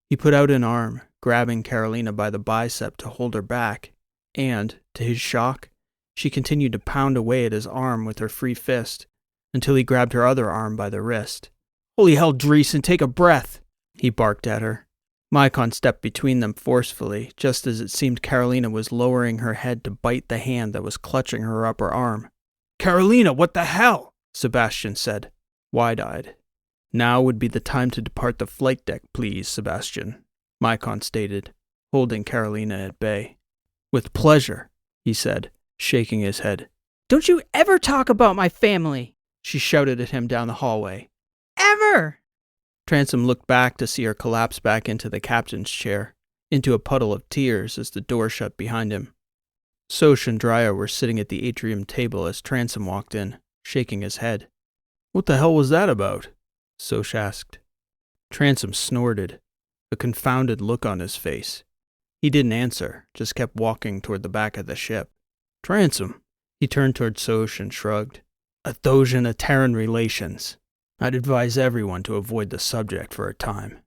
He put out an arm, grabbing Carolina by the bicep to hold her back, and, to his shock, she continued to pound away at his arm with her free fist, until he grabbed her other arm by the wrist. Holy hell, Dreesen, take a breath, he barked at her. Mycon stepped between them forcefully, just as it seemed Carolina was lowering her head to bite the hand that was clutching her upper arm. Carolina, what the hell? Sebastian said, wide-eyed. Now would be the time to depart the flight deck, please, Sebastian, Mycon stated, holding Carolina at bay. With pleasure, he said, shaking his head. Don't you ever talk about my family, she shouted at him down the hallway. Ever! Transom looked back to see her collapse back into the captain's chair, into a puddle of tears as the door shut behind him. Soch and Dreyer were sitting at the atrium table as Transom walked in, shaking his head. What the hell was that about? Soch asked. Transom snorted, a confounded look on his face. He didn't answer, just kept walking toward the back of the ship. Transom! He turned toward Soch and shrugged. Athosian Terran relations. I'd advise everyone to avoid the subject for a time.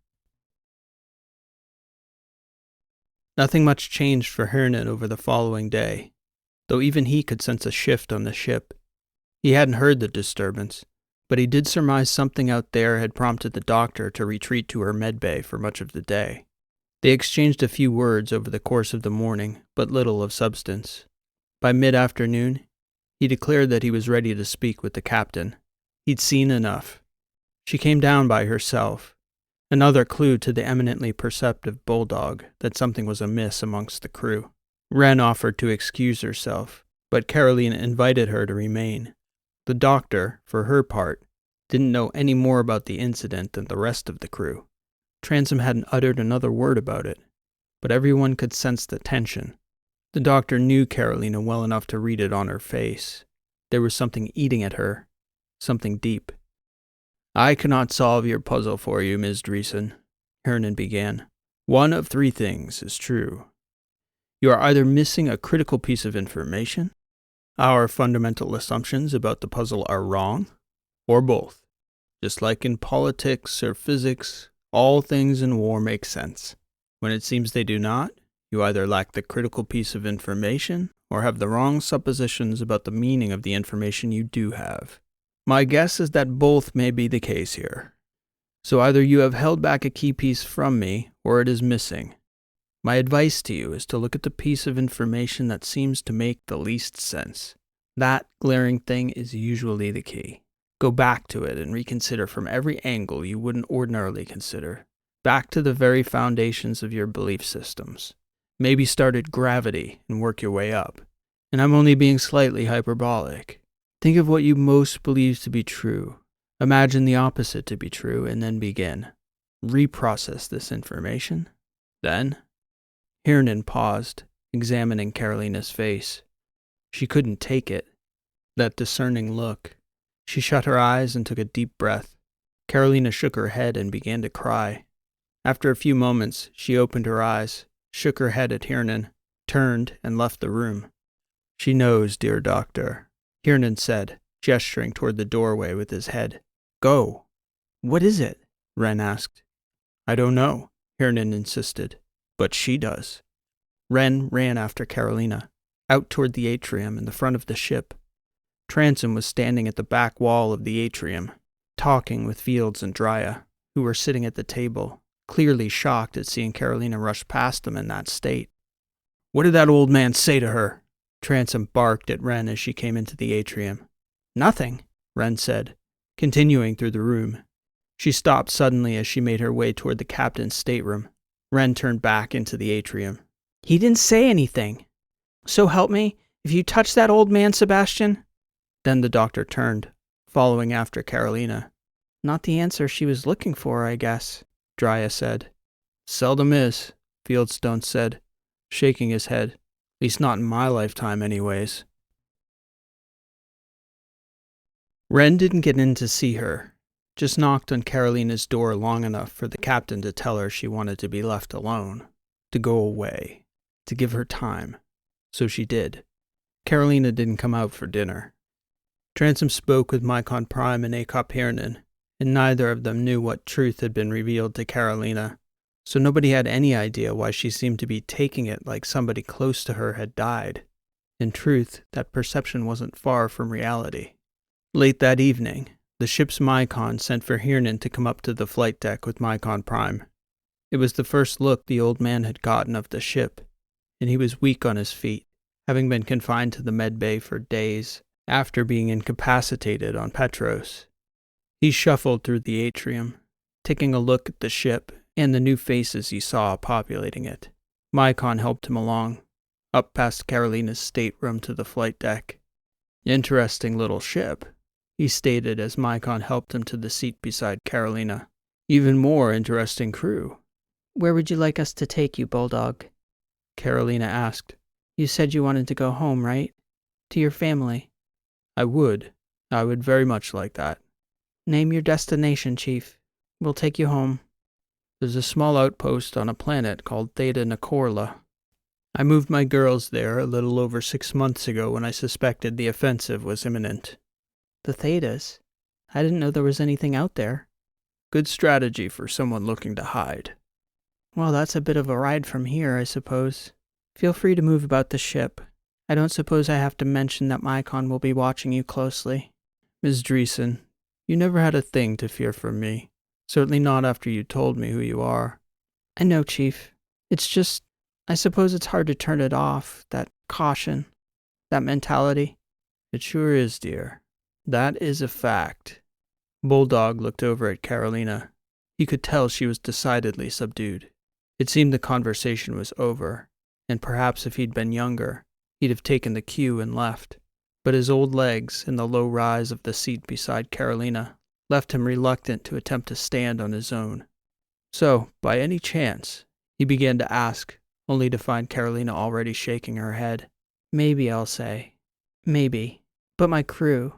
Nothing much changed for Hirnan over the following day, though even he could sense a shift on the ship. He hadn't heard the disturbance, but he did surmise something out there had prompted the doctor to retreat to her medbay for much of the day. They exchanged a few words over the course of the morning, but little of substance. By mid-afternoon, he declared that he was ready to speak with the captain. He'd seen enough. She came down by herself, another clue to the eminently perceptive Bulldog that something was amiss amongst the crew. Wren offered to excuse herself, but Carolina invited her to remain. The doctor, for her part, didn't know any more about the incident than the rest of the crew. Transom hadn't uttered another word about it, but everyone could sense the tension. The doctor knew Carolina well enough to read it on her face. There was something eating at her, something deep. I cannot solve your puzzle for you, Ms. Dreesen, Hirnan began. One of three things is true. You are either missing a critical piece of information, our fundamental assumptions about the puzzle are wrong, or both. Just like in politics or physics, all things in war make sense. When it seems they do not, you either lack the critical piece of information or have the wrong suppositions about the meaning of the information you do have. My guess is that both may be the case here. So either you have held back a key piece from me, or it is missing. My advice to you is to look at the piece of information that seems to make the least sense. That glaring thing is usually the key. Go back to it and reconsider from every angle you wouldn't ordinarily consider. Back to the very foundations of your belief systems. Maybe start at gravity and work your way up. And I'm only being slightly hyperbolic. Think of what you most believe to be true. Imagine the opposite to be true, and then begin. Reprocess this information. Then, Hirnan paused, examining Carolina's face. She couldn't take it. That discerning look. She shut her eyes and took a deep breath. Carolina shook her head and began to cry. After a few moments, she opened her eyes, shook her head at Hirnan, turned, and left the room. She knows, dear doctor, Hirnan said, gesturing toward the doorway with his head. Go. What is it? Wren asked. I don't know, Hiernan insisted, but she does. Wren ran after Carolina, out toward the atrium in the front of the ship. Transom was standing at the back wall of the atrium, talking with Fields and Drya, who were sitting at the table, clearly shocked at seeing Carolina rush past them in that state. What did that old man say to her? Transom barked at Wren as she came into the atrium. Nothing, Wren said, continuing through the room. She stopped suddenly as she made her way toward the captain's stateroom. Wren turned back into the atrium. He didn't say anything. So help me, if you touch that old man, Sebastian. Then the doctor turned, following after Carolina. Not the answer she was looking for, I guess, Drya said. Seldom is, Fieldstone said, shaking his head. At least not in my lifetime, anyways. Wren didn't get in to see her, just knocked on Carolina's door long enough for the captain to tell her she wanted to be left alone, to go away, to give her time. So she did. Carolina didn't come out for dinner. Transom spoke with Mycon Prime and Acop Hiernan, and neither of them knew what truth had been revealed to Carolina, so nobody had any idea why she seemed to be taking it like somebody close to her had died. In truth, that perception wasn't far from reality. Late that evening, the ship's Mycon sent for Hiernan to come up to the flight deck with Mycon Prime. It was the first look the old man had gotten of the ship, and he was weak on his feet, having been confined to the med bay for days after being incapacitated on Petros. He shuffled through the atrium, taking a look at the ship and the new faces he saw populating it. Mycon helped him along, up past Carolina's stateroom to the flight deck. Interesting little ship, he stated as Mycon helped him to the seat beside Carolina. Even more interesting crew. Where would you like us to take you, Bulldog? Carolina asked. You said you wanted to go home, right? To your family. I would very much like that. Name your destination, Chief. We'll take you home. There's a small outpost on a planet called Theta Nicorla. I moved my girls there a little over 6 months ago when I suspected the offensive was imminent. The Thetas? I didn't know there was anything out there. Good strategy for someone looking to hide. Well, that's a bit of a ride from here, I suppose. Feel free to move about the ship. I don't suppose I have to mention that Mycon will be watching you closely. Ms. Dreesen, you never had a thing to fear from me. Certainly not after you told me who you are. I know, Chief. It's just, I suppose it's hard to turn it off, that caution, that mentality. It sure is, dear. That is a fact. Bulldog looked over at Carolina. He could tell she was decidedly subdued. It seemed the conversation was over, and perhaps if he'd been younger, he'd have taken the cue and left. But his old legs and the low rise of the seat beside Carolina left him reluctant to attempt to stand on his own. So, by any chance, he began to ask, only to find Carolina already shaking her head. Maybe, I'll say. Maybe. But my crew.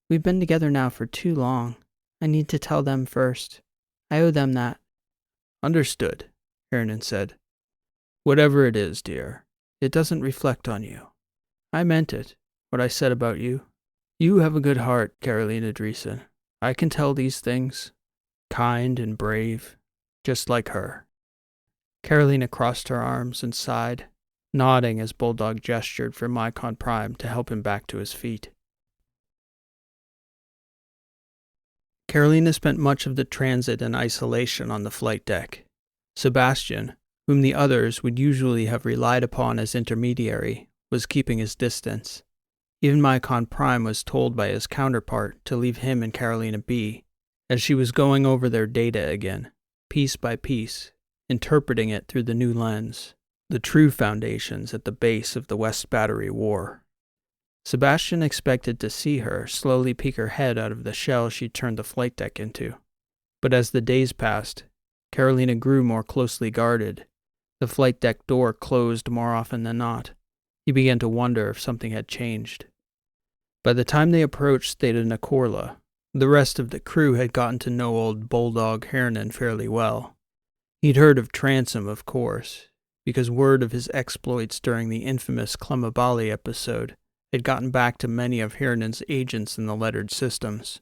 We've been together now for too long. I need to tell them first. I owe them that. Understood, Hiernan said. Whatever it is, dear, it doesn't reflect on you. I meant it, what I said about you. You have a good heart, Carolina Dreesen. I can tell these things. Kind and brave, just like her. Carolina crossed her arms and sighed, nodding as Bulldog gestured for Mycon Prime to help him back to his feet. Carolina spent much of the transit in isolation on the flight deck. Sebastian, whom the others would usually have relied upon as intermediary, was keeping his distance. Even Mycon Prime was told by his counterpart to leave him and Carolina be, as she was going over their data again, piece by piece, interpreting it through the new lens, the true foundations at the base of the West Battery War. Sebastian expected to see her slowly peek her head out of the shell she'd turned the flight deck into. But as the days passed, Carolina grew more closely guarded. The flight deck door closed more often than not. He began to wonder if something had changed. By the time they approached Theta Nicorla, the rest of the crew had gotten to know old Bulldog Hiernan fairly well. He'd heard of Transom, of course, because word of his exploits during the infamous Clemabali episode had gotten back to many of Hiernan's agents in the lettered systems.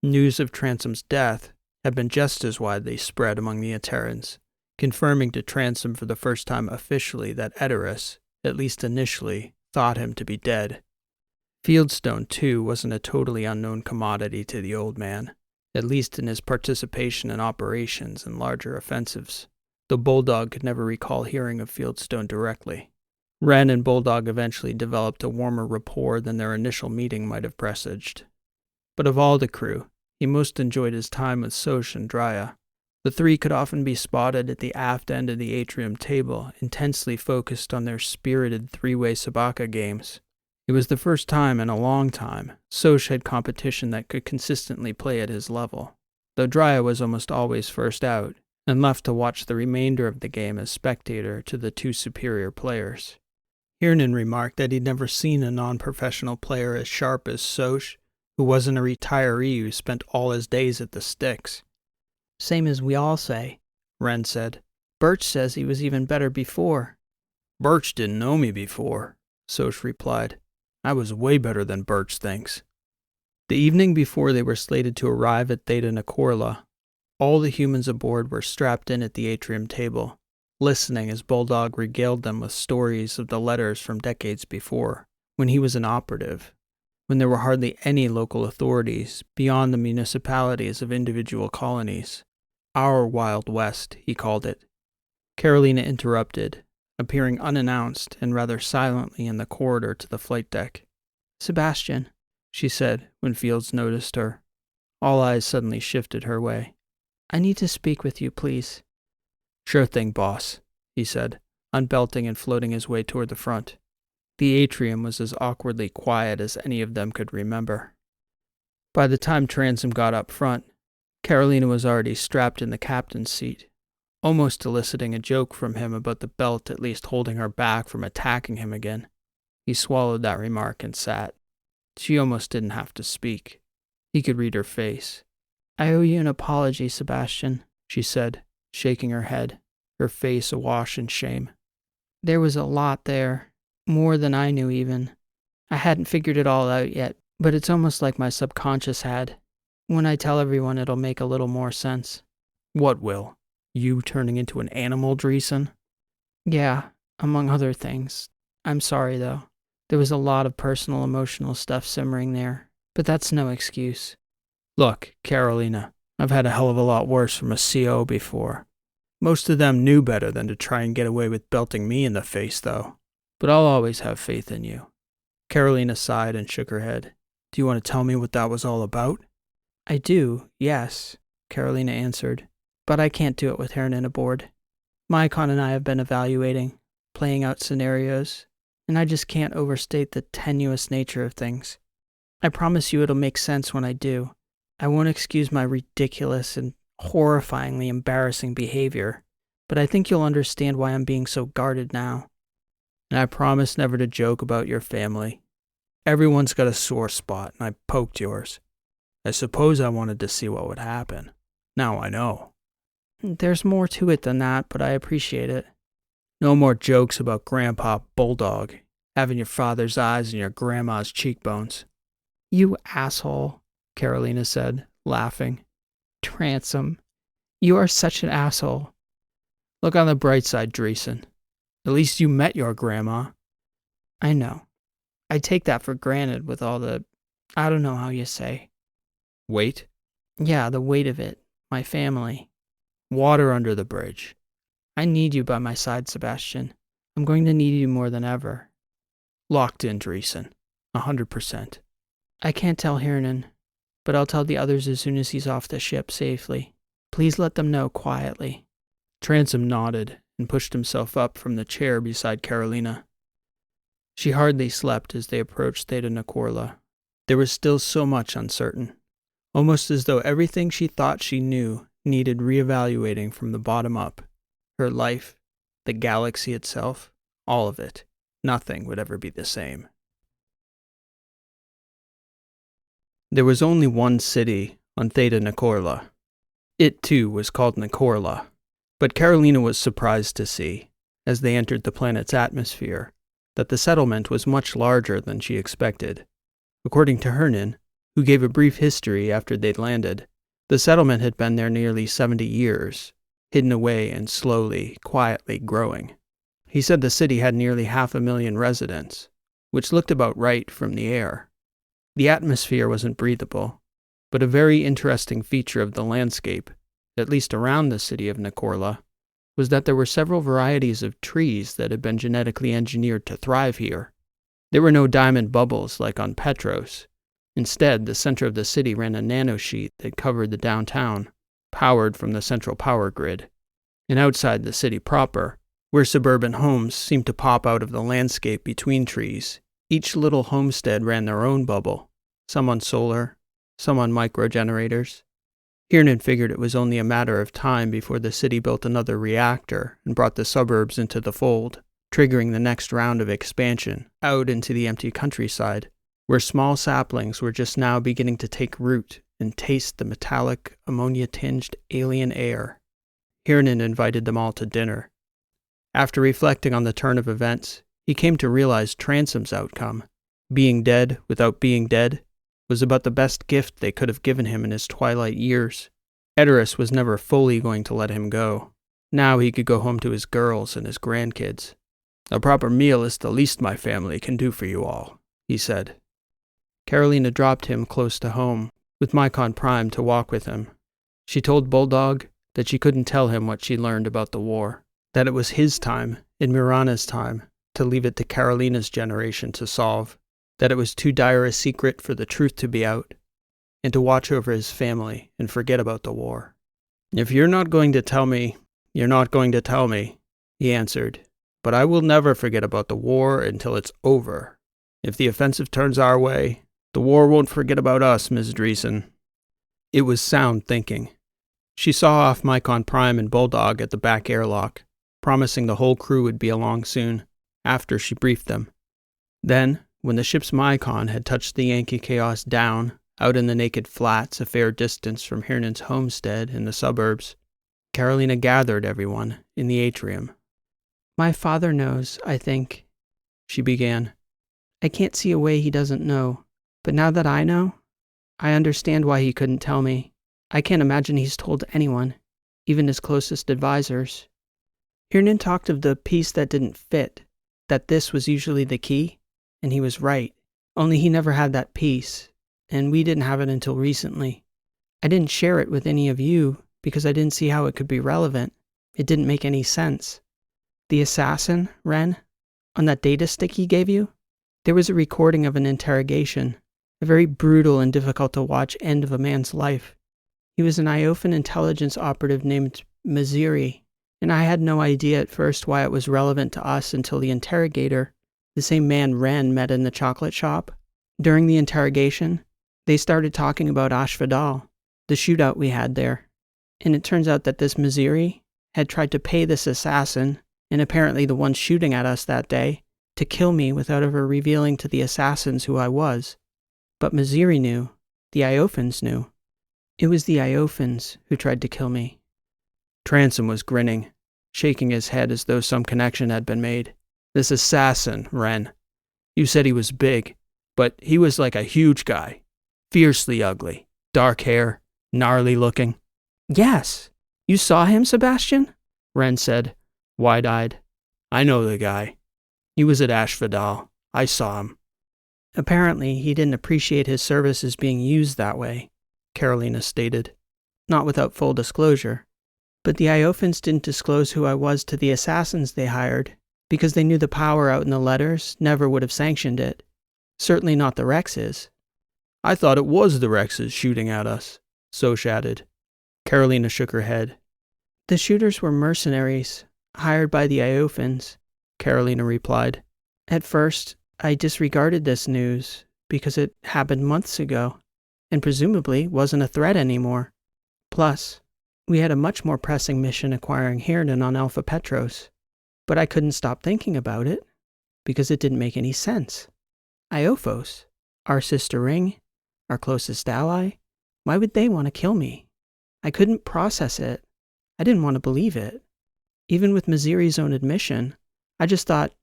News of Transom's death had been just as widely spread among the Aterans, confirming to Transom for the first time officially that Edoras, at least initially, thought him to be dead. Fieldstone, too, wasn't a totally unknown commodity to the old man, at least in his participation in operations and larger offensives, though Bulldog could never recall hearing of Fieldstone directly. Wren and Bulldog eventually developed a warmer rapport than their initial meeting might have presaged. But of all the crew, he most enjoyed his time with Soch and Drya. The three could often be spotted at the aft end of the atrium table, intensely focused on their spirited three-way sabaka games. It was the first time in a long time Soch had competition that could consistently play at his level, though Drya was almost always first out, and left to watch the remainder of the game as spectator to the two superior players. Hiernan remarked that he'd never seen a non-professional player as sharp as Soch, who wasn't a retiree who spent all his days at the sticks. Same as we all say, Wren said. Birch says he was even better before. Birch didn't know me before, Soch replied. I was way better than Birch thinks. The evening before they were slated to arrive at Theta Nicorla, all the humans aboard were strapped in at the atrium table, listening as Bulldog regaled them with stories of the letters from decades before, when he was an operative, when there were hardly any local authorities beyond the municipalities of individual colonies. Our Wild West, he called it. Carolina interrupted, appearing unannounced and rather silently in the corridor to the flight deck. Sebastian, she said when Fields noticed her. All eyes suddenly shifted her way. I need to speak with you, please. Sure thing, boss, he said, unbelting and floating his way toward the front. The atrium was as awkwardly quiet as any of them could remember. By the time Transom got up front, Carolina was already strapped in the captain's seat, almost eliciting a joke from him about the belt at least holding her back from attacking him again. He swallowed that remark and sat. She almost didn't have to speak. He could read her face. I owe you an apology, Sebastian, she said, shaking her head, her face awash in shame. There was a lot there, more than I knew even. I hadn't figured it all out yet, but it's almost like my subconscious had. When I tell everyone, it'll make a little more sense. What will? You turning into an animal, Dreesen? Yeah, among other things. I'm sorry, though. There was a lot of personal, emotional stuff simmering there, but that's no excuse. Look, Carolina, I've had a hell of a lot worse from a CO before. Most of them knew better than to try and get away with belting me in the face, though. But I'll always have faith in you. Carolina sighed and shook her head. Do you want to tell me what that was all about? I do, yes, Carolina answered. But I can't do it with Hiernan aboard. Mycon and I have been evaluating, playing out scenarios, and I just can't overstate the tenuous nature of things. I promise you it'll make sense when I do. I won't excuse my ridiculous and horrifyingly embarrassing behavior, but I think you'll understand why I'm being so guarded now. And I promise never to joke about your family. Everyone's got a sore spot, and I poked yours. I suppose I wanted to see what would happen. Now I know. There's more to it than that, but I appreciate it. No more jokes about Grandpa Bulldog, having your father's eyes and your grandma's cheekbones. You asshole, Carolina said, laughing. Transom, you are such an asshole. Look on the bright side, Dreesen. At least you met your grandma. I know. I take that for granted with all the, I don't know how you say. Weight? Yeah, the weight of it. My family. Water under the bridge. I need you by my side, Sebastian. I'm going to need you more than ever. Locked in, Dreesen. 100%. I can't tell Hiernan, but I'll tell the others as soon as he's off the ship safely. Please let them know quietly. Transom nodded and pushed himself up from the chair beside Carolina. She hardly slept as they approached Theta Nicorla. There was still so much uncertain, almost as though everything she thought she knew needed reevaluating from the bottom up. Her life, the galaxy itself, all of it. Nothing would ever be the same. There was only one city on Theta Nicorla. It, too, was called Nicorla. But Carolina was surprised to see, as they entered the planet's atmosphere, that the settlement was much larger than she expected. According to Hiernan, who gave a brief history after they'd landed, The settlement had been there nearly 70 years, hidden away and slowly, quietly growing. He said the city had nearly 500,000 residents, which looked about right from the air. The atmosphere wasn't breathable, but a very interesting feature of the landscape, at least around the city of Nikorla, was that there were several varieties of trees that had been genetically engineered to thrive here. There were no diamond bubbles like on Petros. Instead, the center of the city ran a nanosheet that covered the downtown, powered from the central power grid. And outside the city proper, where suburban homes seemed to pop out of the landscape between trees, each little homestead ran their own bubble, some on solar, some on microgenerators. Hiernan figured it was only a matter of time before the city built another reactor and brought the suburbs into the fold, triggering the next round of expansion out into the empty countryside, where small saplings were just now beginning to take root and taste the metallic, ammonia-tinged alien air. Hiernan invited them all to dinner. After reflecting on the turn of events, he came to realize Transom's outcome, being dead without being dead, was about the best gift they could have given him in his twilight years. Edoras was never fully going to let him go. Now he could go home to his girls and his grandkids. "A proper meal is the least my family can do for you all," he said. Carolina dropped him close to home, with Mycon Prime to walk with him. She told Bulldog that she couldn't tell him what she learned about the war, that it was his time, in Mirana's time, to leave it to Carolina's generation to solve, that it was too dire a secret for the truth to be out, and to watch over his family and forget about the war. "If you're not going to tell me, you're not going to tell me," he answered. "But I will never forget about the war until it's over. If the offensive turns our way, the war won't forget about us, Ms. Dreesen." It was sound thinking. She saw off Mycon Prime and Bulldog at the back airlock, promising the whole crew would be along soon, after she briefed them. Then, when the ship's Mycon had touched the Yankee Chaos down, out in the naked flats a fair distance from Hiernan's homestead in the suburbs, Carolina gathered everyone in the atrium. "My father knows, I think," she began. "I can't see a way he doesn't know, but now that I know, I understand why he couldn't tell me. I can't imagine he's told anyone, even his closest advisors." Hiernan talked of the piece that didn't fit, that this was usually the key, and he was right. Only he never had that piece, and we didn't have it until recently. I didn't share it with any of you because I didn't see how it could be relevant. It didn't make any sense. The assassin, Ren, on that data stick he gave you, there was a recording of an interrogation, a very brutal and difficult to watch end of a man's life. He was an Iofan intelligence operative named Maziri, and I had no idea at first why it was relevant to us until the interrogator, the same man Ren met in the chocolate shop. During the interrogation, they started talking about Ashvadal, the shootout we had there. And it turns out that this Maziri had tried to pay this assassin, and apparently the one shooting at us that day, to kill me without ever revealing to the assassins who I was. But Maziri knew. The Iofans knew. It was the Iofans who tried to kill me. Transom was grinning, shaking his head as though some connection had been made. "This assassin, Ren. You said he was big, but he was like a huge guy. Fiercely ugly. Dark hair. Gnarly looking." "Yes. You saw him, Sebastian?" Ren said, wide-eyed. "I know the guy. He was at Ashvadal. I saw him." "Apparently, he didn't appreciate his services being used that way," Carolina stated. "Not without full disclosure. But the Iofans didn't disclose who I was to the assassins they hired, because they knew the power out in the letters never would have sanctioned it. Certainly not the Rexes." "I thought it was the Rexes shooting at us," Soch added. Carolina shook her head. "The shooters were mercenaries, hired by the Iofans," Carolina replied. "At first, I disregarded this news, because it happened months ago, and presumably wasn't a threat anymore. Plus, we had a much more pressing mission acquiring Hiernan on Alpha Petros. But I couldn't stop thinking about it, because it didn't make any sense. Iophos, our sister ring, our closest ally, why would they want to kill me? I couldn't process it. I didn't want to believe it. Even with Maziri's own admission, I just thought,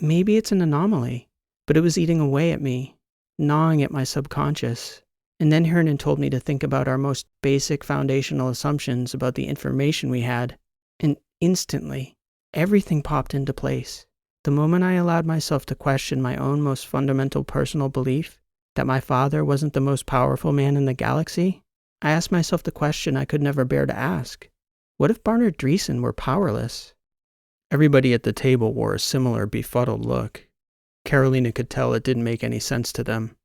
maybe it's an anomaly, but it was eating away at me, gnawing at my subconscious, And then Hernan told me to think about our most basic foundational assumptions about the information we had, and instantly, everything popped into place. The moment I allowed myself to question my own most fundamental personal belief, that my father wasn't the most powerful man in the galaxy, I asked myself the question I could never bear to ask. What if Barnard Dreesen were powerless? Everybody at the table wore a similar befuddled look. Carolina could tell it didn't make any sense to them.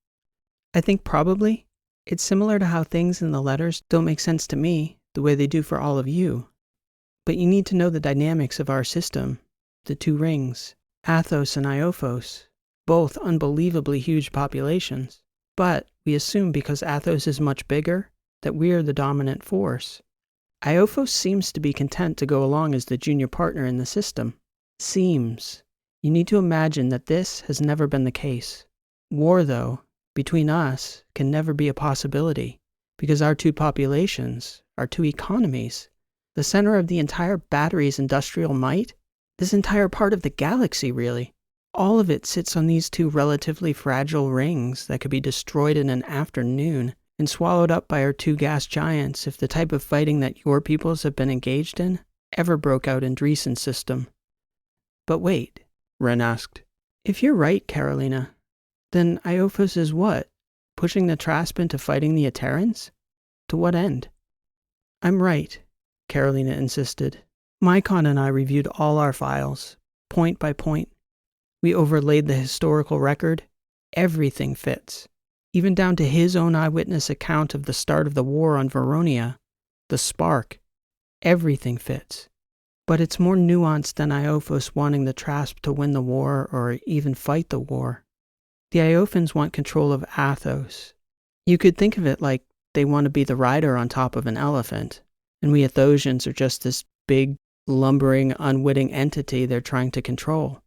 I think probably it's similar to how things in the letters don't make sense to me the way they do for all of you. But you need to know the dynamics of our system, the two rings, Athos and Iophos, both unbelievably huge populations. But we assume because Athos is much bigger, that we are the dominant force. Iophos seems to be content to go along as the junior partner in the system. Seems. You need to imagine that this has never been the case. War, though, between us can never be a possibility, because our two populations, our two economies, the center of the entire battery's industrial might, this entire part of the galaxy, really, all of it sits on these two relatively fragile rings that could be destroyed in an afternoon and swallowed up by our two gas giants if the type of fighting that your peoples have been engaged in ever broke out in Dreesen's system. But wait, Wren asked. If you're right, Carolina, then Iophos is what? Pushing the Trasp into fighting the Aterans? To what end? I'm right, Carolina insisted. Mycon and I reviewed all our files, point by point. We overlaid the historical record. Everything fits. Even down to his own eyewitness account of the start of the war on Veronia, the spark. Everything fits. But it's more nuanced than Iophos wanting the Trasp to win the war or even fight the war. The Iophans want control of Athos. You could think of it like they want to be the rider on top of an elephant, and we Athosians are just this big, lumbering, unwitting entity they're trying to control.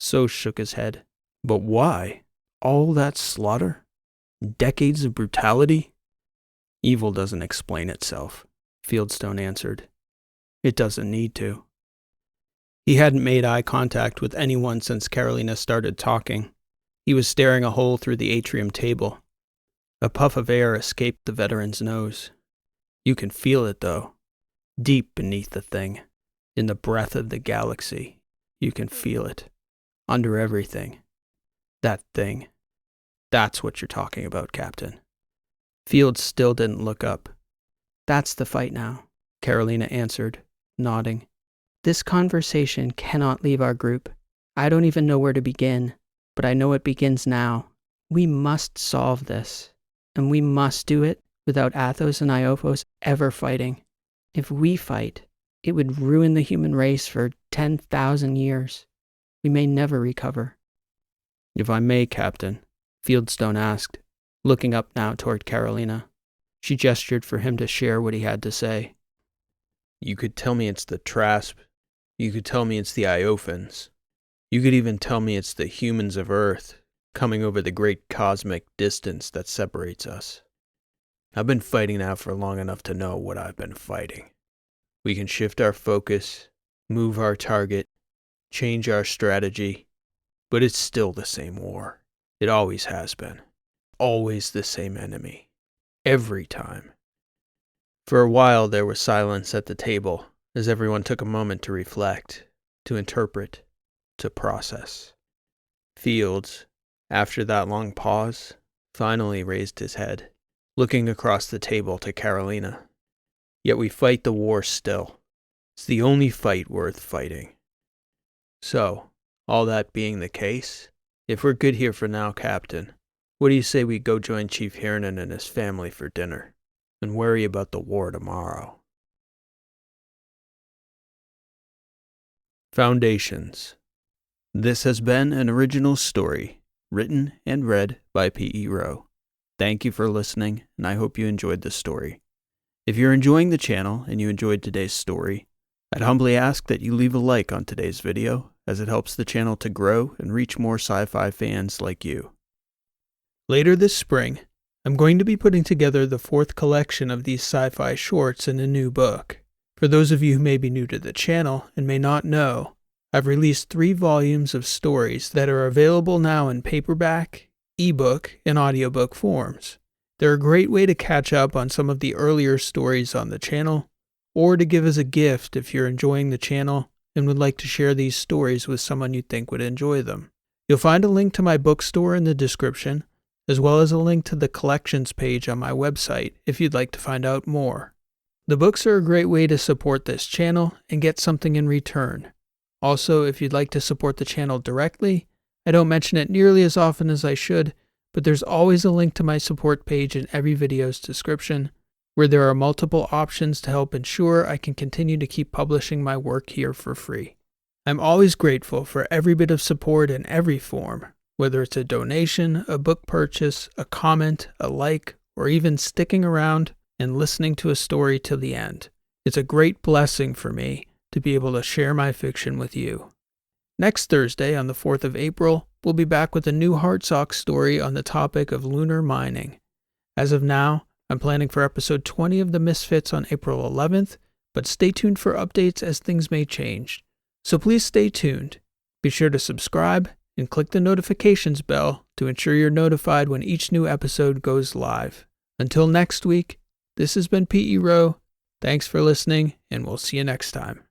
So shook his head. But why? All that slaughter? Decades of brutality? Evil doesn't explain itself, Fieldstone answered. It doesn't need to. He hadn't made eye contact with anyone since Carolina started talking. He was staring a hole through the atrium table. A puff of air escaped the veteran's nose. You can feel it, though. Deep beneath the thing. In the breath of the galaxy. You can feel it. Under everything. That thing. That's what you're talking about, Captain. Fields still didn't look up. That's the fight now, Carolina answered, nodding. This conversation cannot leave our group. I don't even know where to begin, but I know it begins now. We must solve this, and we must do it without Athos and Iophos ever fighting. If we fight, it would ruin the human race for 10,000 years. We may never recover. If I may, Captain, Fieldstone asked, looking up now toward Carolina. She gestured for him to share what he had to say. You could tell me it's the Trasp. You could tell me it's the Iophans. You could even tell me it's the humans of Earth coming over the great cosmic distance that separates us. I've been fighting now for long enough to know what I've been fighting. We can shift our focus, move our target, change our strategy, but it's still the same war. It always has been. Always the same enemy. Every time. For a while there was silence at the table as everyone took a moment to reflect, to interpret, to process. Fields, after that long pause, finally raised his head, looking across the table to Carolina. Yet we fight the war still. It's the only fight worth fighting. So, all that being the case, if we're good here for now, Captain, what do you say we go join Chief Hernan and his family for dinner, and worry about the war tomorrow? Foundations. This has been an original story, written and read by P.E. Rowe. Thank you for listening, and I hope you enjoyed this story. If you're enjoying the channel and you enjoyed today's story, I'd humbly ask that you leave a like on today's video, as it helps the channel to grow and reach more sci-fi fans like you. Later this spring, I'm going to be putting together the 4th collection of these sci-fi shorts in a new book. For those of you who may be new to the channel and may not know, I've released 3 volumes of stories that are available now in paperback, ebook, and audiobook forms. They're a great way to catch up on some of the earlier stories on the channel, or to give as a gift if you're enjoying the channel and would like to share these stories with someone you think would enjoy them. You'll find a link to my bookstore in the description, as well as a link to the collections page on my website if you'd like to find out more. The books are a great way to support this channel and get something in return. Also, if you'd like to support the channel directly, I don't mention it nearly as often as I should, but there's always a link to my support page in every video's description, where there are multiple options to help ensure I can continue to keep publishing my work here for free. I'm always grateful for every bit of support in every form, whether it's a donation, a book purchase, a comment, a like, or even sticking around and listening to a story till the end. It's a great blessing for me to be able to share my fiction with you. Next Thursday, on the 4th of April, we'll be back with a new Heartsock story on the topic of lunar mining. As of now, I'm planning for episode 20 of The Misfits on April 11th, but stay tuned for updates as things may change. So please stay tuned. Be sure to subscribe and click the notifications bell to ensure you're notified when each new episode goes live. Until next week, this has been P.E. Rowe. Thanks for listening, and we'll see you next time.